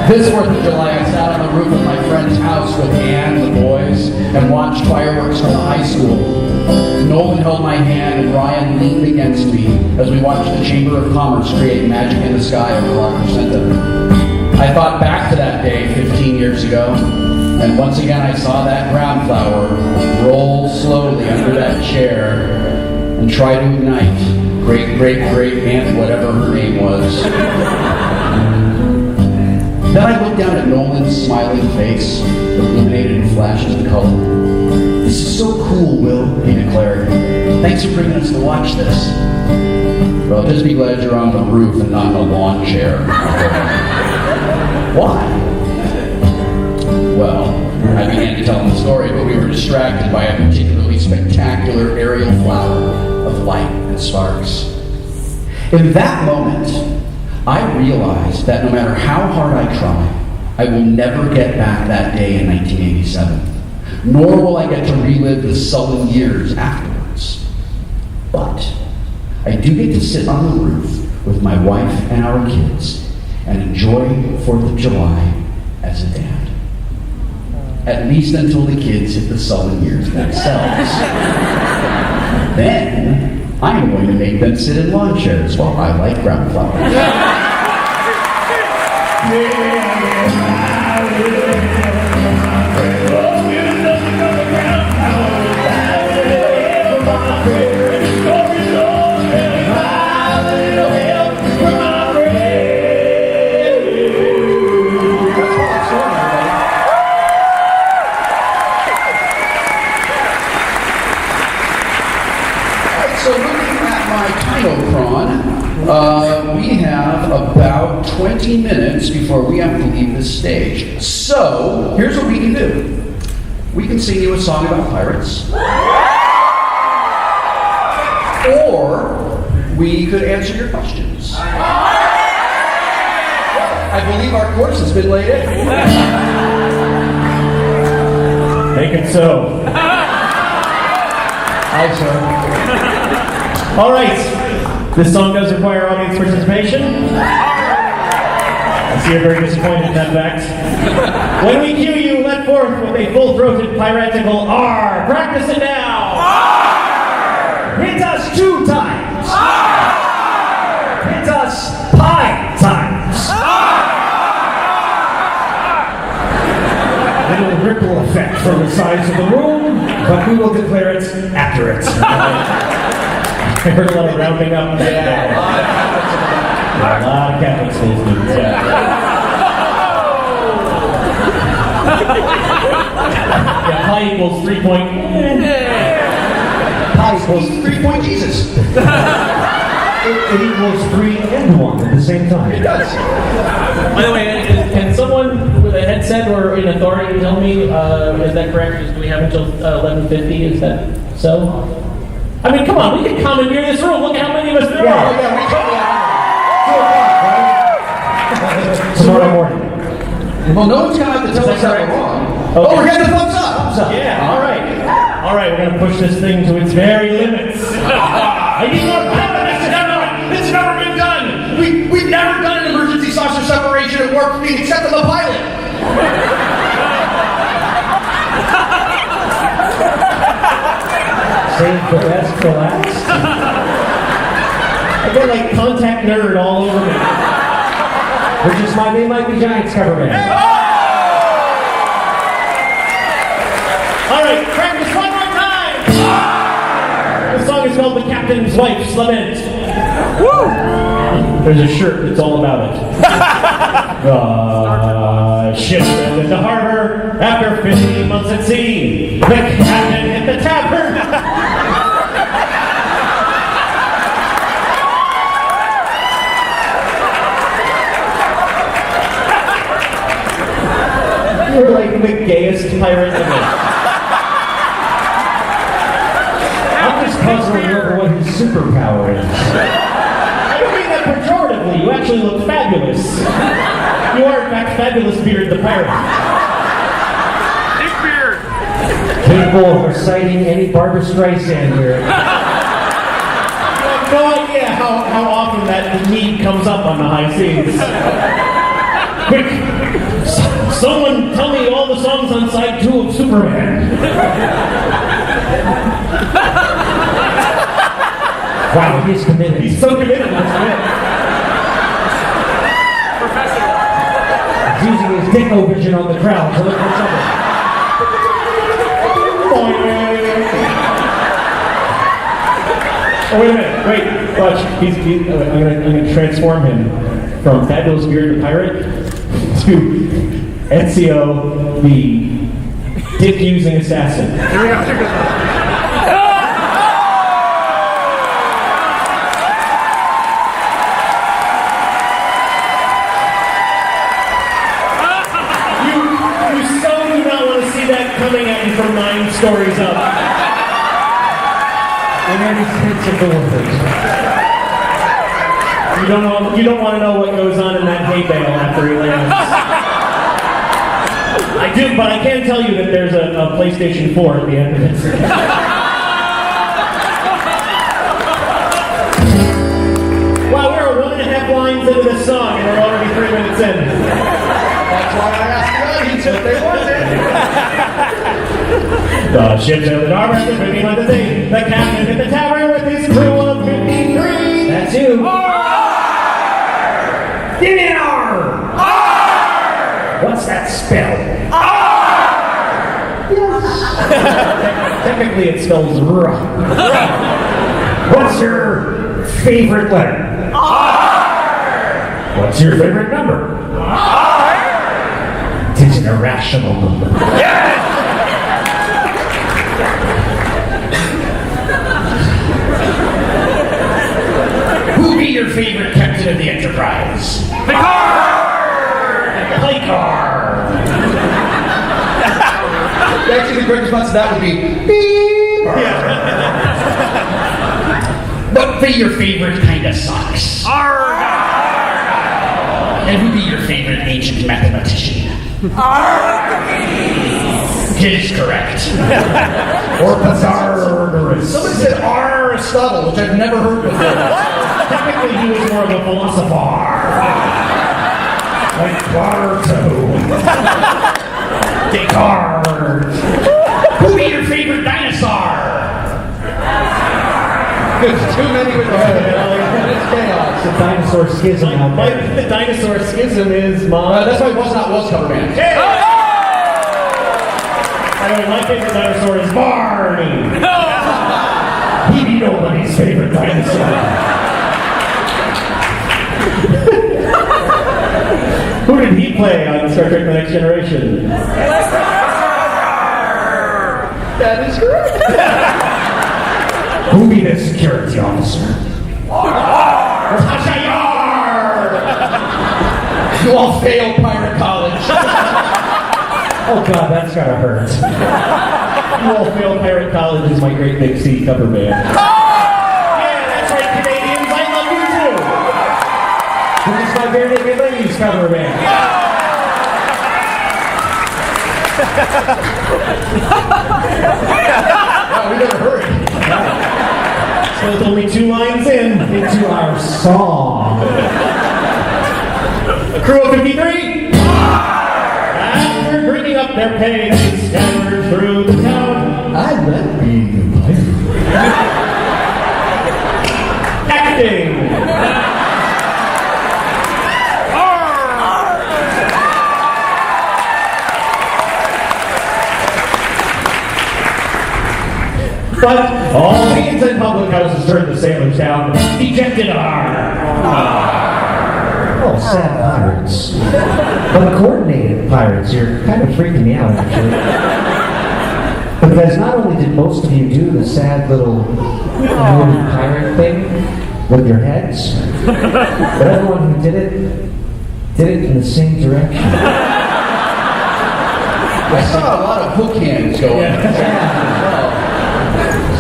This 4th of July, I sat on the roof of my friend's house with Ann and the boys and watched fireworks from the high school. Nolan held my hand and Ryan leaned against me as we watched the Chamber of Commerce create magic in the sky over La Crescenta. I thought back to that day 15 years ago, and once again I saw that ground flower roll slowly under that chair and try to ignite great-great-great-aunt whatever her name was. Then I looked down at Nolan's smiling face, illuminated in flashes of color. "This is so cool, Will," he declared. "Thanks for bringing us to watch this." "Well, just be glad you're on the roof and not in a lawn chair." "Why?" Well, I began to tell him the story, but we were distracted by a particularly spectacular aerial flower of light and sparks. In that moment, I realized that no matter how hard I try, I will never get back that day in 1987, nor will I get to relive the sullen years afterwards. But I do get to sit on the roof with my wife and our kids and enjoy 4th of July as a dad. At least until the kids hit the sullen years themselves. Then I am going to make them sit in lawn chairs while I light ground flowers. We have about 20 minutes before we have to leave this stage. So, here's what we can do. We can sing you a song about pirates. Or we could answer your questions. I believe our course has been laid in. Make it so. Aye, sir. All right. This song does require audience participation. I see you're very disappointed in that fact. When we cue you, let forth with a full-throated piratical R. Practice it now. R. Hit us 2 times. R. Hit us 5 times. R. Little ripple effect from the sides of the room, but we will declare it after it. I heard a lot of rounding up. Yeah. A lot of Catholic school students. Yeah. Pi equals 3 point. Pi equals 3 point Jesus. It equals 3 and 1 at the same time. It does. By the way, can someone with a headset or in authority tell me, is that correct? Do we have until 11:50? Is that so? I mean, come on, we can commandeer this room. Look at how many of us there are. Oh, yeah, we totally are. 2 o'clock, right? Tomorrow morning. Well, no one's going to have to tell us that we're wrong. Okay. Oh, we're getting the thumbs up. Thumbs up. Yeah. All right. All right, we're going to push this thing to its very limits. It's never been done. We've never done an emergency saucer separation at warp speed except on the pilot. Save the best for last. I get like contact nerd all over me. Which is my They Might Be Giants cover band. All right, practice one more time. The song is called "The Captain's Wife's Lament." Woo! There's a shirt that's all about it. The ship sailed into harbor after 15 months at sea. The captain hit the tavern. You're like the gayest pirate ever. I'm just puzzling over what his superpower is. I don't mean that pejoratively. You actually look fabulous. You are, in fact, Fabulous Beard the pirate. Dick Beard. Capable of reciting any Barbara Streisand lyric. I have no idea how often that need comes up on the high seas. Quick! Someone tell me all the songs on side 2 of Superman. Wow, he's committed. He's so committed, that's it. He's using his dicko-vision on the crowd to look for trouble. Oh, wait a minute. Wait. Watch. I'm gonna transform him from Fabulous Beard the Pirate to Ezio the dick-using assassin. Here we go. Here we go. You so do not want to see that coming at you from 9 stories up. And then he's sensibility. You don't want to know what goes on in that hay bale after he lands. I do, but I can tell you that there's a PlayStation 4 at the end of it. Wow, we're 1.5 lines into this song and we're already 3 minutes in. That's why I asked the audience if they wanted it. The ship sailed in harbor after 15 months at sea. The captain hit the tavern with his crew of 53. That's you. Give me an R! What's that spell? Technically it spells R. What's your favorite letter? What's your favorite number? It's an irrational number. Who be your favorite captain of the Enterprise? The car. Play card. Actually, the correct response to that would be beep. What be your favorite kind of socks? And who be your favorite ancient mathematician? It is correct. Or Pythagoras. Somebody said Aristotle, which I've never heard before. Technically he was more of a philosopher. Like Plato. Descartes. Who be your favorite dinosaur? There's too many with it's chaos. The dinosaur schism out Like there. the dinosaur schism is my... That's why it was not Will's cover band. Hey! Anyway, my favorite dinosaur is Barney. He be nobody's favorite dinosaur. Who did he play on Star Trek The Next Generation? That is correct. Who be the security officer? Tasha Yar! You all failed pirate college. Oh God, that's gotta hurt. You all failed Pirate College is my Great Big Sea cover band. Yeah, that's right, Canadians, I love you too! This is my Bare Naked Ladies cover band. Wow, we better hurry. So it's only 2 lines Into our song. A crew of 53! After drinking up their pay, they scampered through the town. I like being a pirate. Acting! But all means in public houses turn the sailors down. Dejected are. Oh, sad pirates. But coordinated pirates, you're kind of freaking me out, actually. Because not only did most of you do the sad little pirate thing with your heads, but everyone who did it in the same direction. I saw a lot of hook hands going.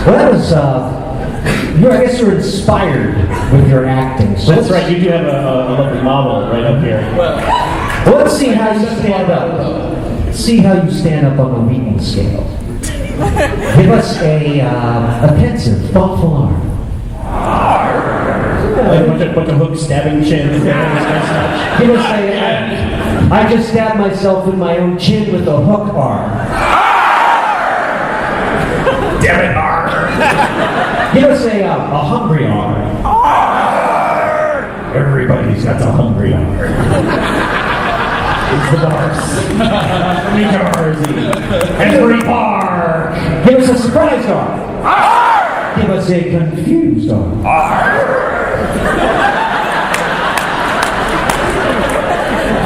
Well, that was, I guess you were inspired with your acting. So That's right, you do have a lovely model right up here. Well, let's see how you stand up. See how you stand up on the Wheaton scale. Give us a pensive, thoughtful arm. Like a bunch of hook stabbing chins. Give us I just stabbed myself in my own chin with a hook arm. Damn it, arm. Give us a hungry arm. Everybody's got the hungry arm. It's the bars. New Jersey. Henry Park. Give us a surprise arm. Give us a confused arm.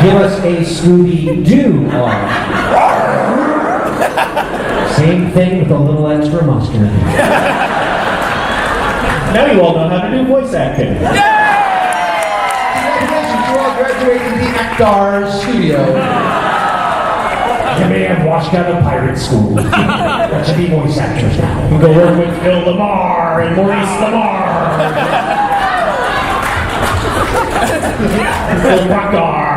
Give us a Scooby-Doo arm. Same thing with a little extra mustard. Now you all know how to do voice acting. Congratulations, you all graduated from the Actors Studio. You may have washed out of pirate school. But should be voice actors now. You go work with Phil Lamar and Maurice Lamar. Phil Rockar.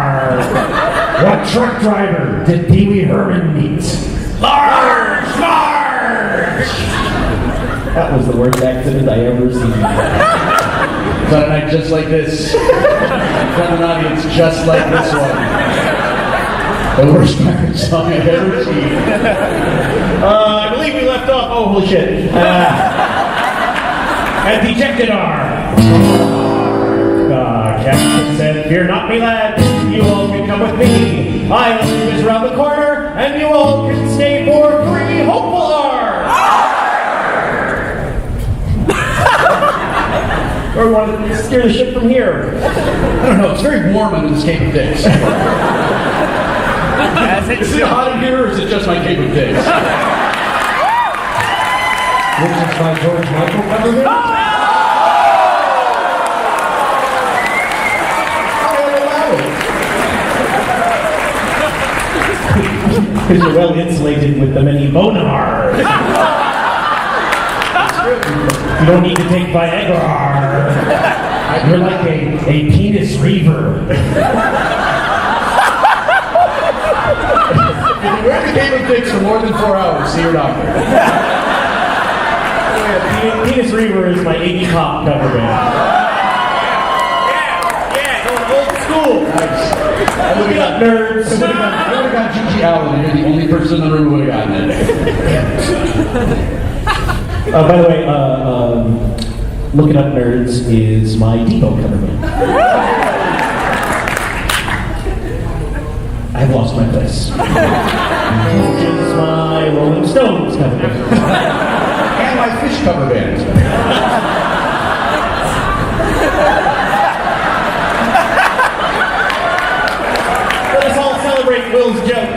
What truck driver did Pee Wee Herman meet? Large! That was the worst accident I ever seen. Done a night just like this. Done an audience just like this one. The worst pirate song I've ever seen. I believe we left off. Oh, holy shit. And dejected are. Captain said, "Fear not, me lads. You all can come with me. Island is round the corner, and you all can stay for free. Hopeful are." Or we want to steer the ship from here. I don't know, it's very warm under this Cape of Dicks. Is it hot in here or is it just my Cape of Dicks? Which is my George Michael cover here? Because you're well insulated with the many bonars. You don't need to take Viagra. You're like a penis reaver. If you're in the Cape of Dicks for more than 4 hours, see your doctor. Penis reaver is my 80 Pop cover band. Yeah, old school. Nice. I would have got nerds. I would have got Gigi Allen, and you're the only person in the room who would have gotten it. By the way, Looking Up Nerds is my Depot cover band. I've lost my place. Which is my Rolling Stones cover band. And my Fish cover band. Let us all celebrate Will's joke.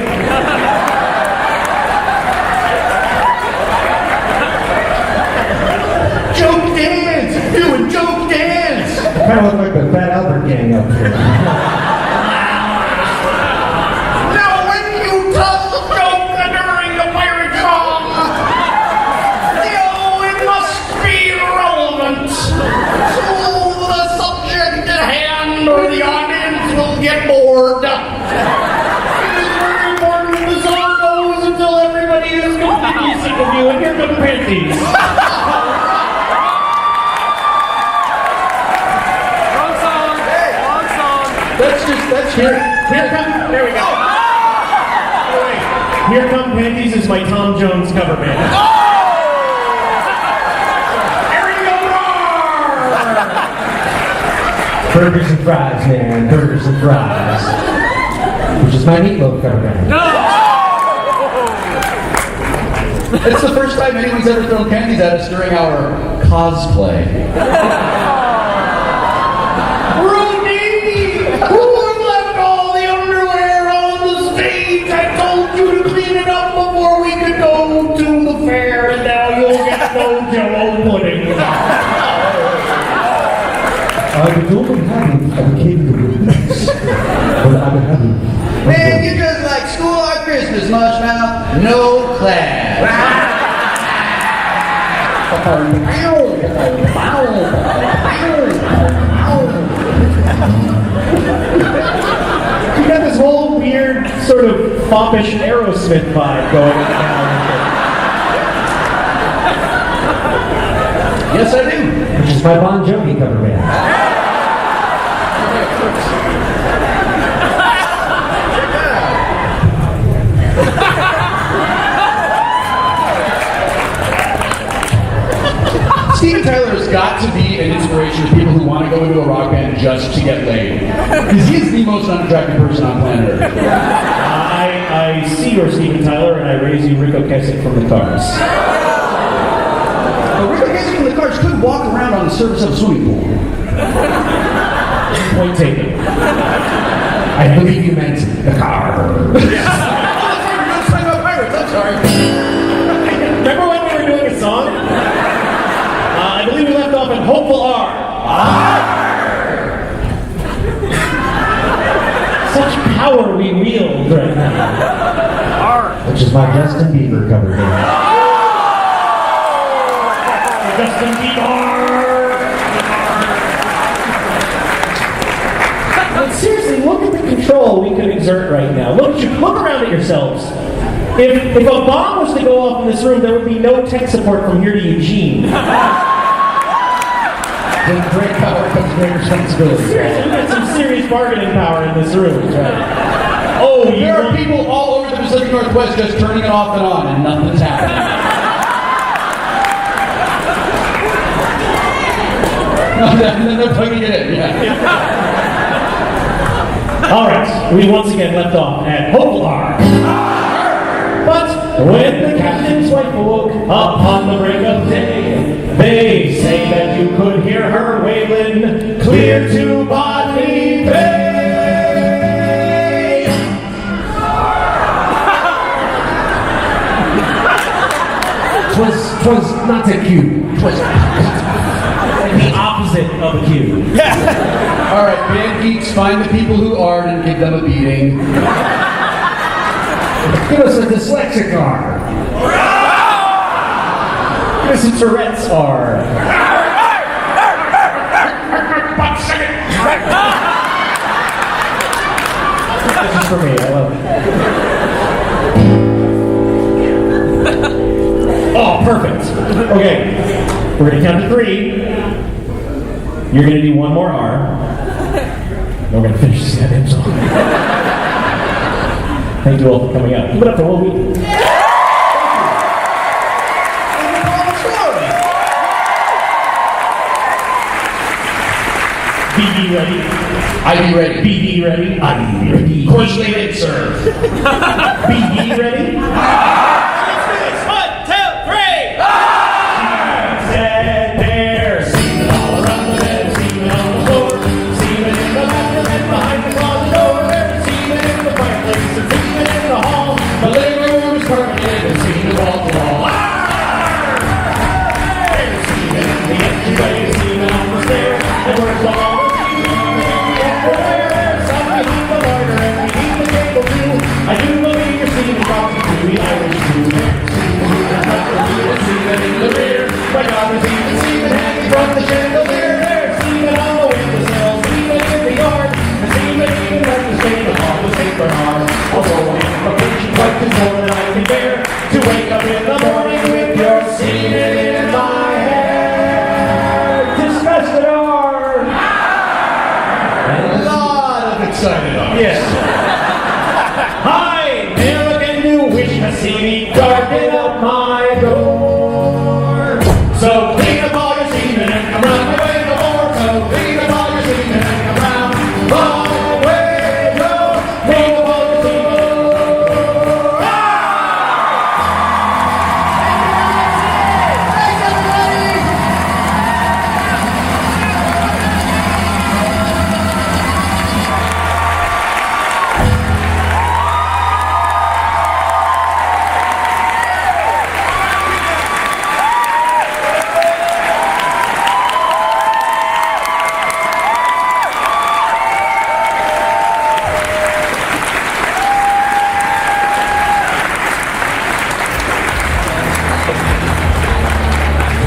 Joke dance! Do a joke dance! Kind of look like the Fat Albert gang up here. Now when you tell the joke during the pirate song, it must be relevant to the subject at hand or the audience will get bored. It is very important the song goes until everybody is completely sick of you, and here come panties. That's here come, there we go. Here Come Panties is my Tom Jones cover band. Burgers and fries, man. Burgers and fries. Which is my meatloaf cover band. It's the first time anyone's ever thrown candies at us during our cosplay. Rudy! Who left all the underwear on the stage? I told you to clean it up before we could go to the fair, and now you'll get no Jell-O pudding. I don't have a cake to release, but I'm happy. Man, you just like school on Christmas, Mushmouth. No class. You got this whole weird, sort of foppish Aerosmith vibe going on. Yes, I do. Which is my Bon Jovi cover band. Steven Tyler has got to be an inspiration to people who want to go into a rock band just to get laid. Because he's the most unattractive person on planet Earth. I see your Steven Tyler, and I raise you Rico Keswick from the Cars. But Rico Keswick from the Cars could walk around on the surface of a swimming pool. Point taken. I believe you meant the car. I'm sorry. Remember when we were doing a song? I believe we left off at Hopeful R. Such power we wield right now. Which is my Justin Bieber cover band. Justin Bieber! But seriously, look at the control we can exert right now. Look around at yourselves. If a bomb was to go off in this room, there would be no tech support from here to Eugene. With great power comes great responsibility. Seriously, we've got some serious bargaining power in this room. Right? Oh, There are people all over the Pacific Northwest just turning it off and on, and nothing's happening. And then they're plugging it in, yeah. All right, we once again left off at Hopeful R. But when the captain's wife awoke upon the break of day, they say that you could hear her wailing clear to Botany Bay. 'Twas not a cue. 'Twas The opposite of a cue. All right, band geeks, find the people who are and give them a beating. Give us a dyslexic R. Give us a Tourette's R. This is for me, I love it. Oh, perfect. Okay, we're gonna count to 3. You're gonna do one more R. And we're gonna finish this goddamn song. Thank you all for coming out. Give it up for Wil Wheaton. BB ready. I be ready. BB ready. I be ready. Of course they did, sir. BB ready. Let's do this. 1, 2, 3. Said there, semen all around the bed, semen on the floor, semen in the bathroom and behind the closet door, there's semen in the fireplace and semen in the hall. The living room is carpeted and semen wall to wall. There's semen in the entryway, semen on the stairs, and where's all the semen in the underwear? There's some behind the larder and beneath the table too. I do believe you're semen talking to the Irish too. Semen in the rear, my God, there's even semen hanging from the chandelier. There's semen on the windowsill, semen in the yard, and semen even like the stain upon the St. Bernard. Although a patient wife is more than I can bear, to wake up in the morning with your semen in my hair. Disgusted R. A lot of excited on. Yes. I never can do wish to see me go.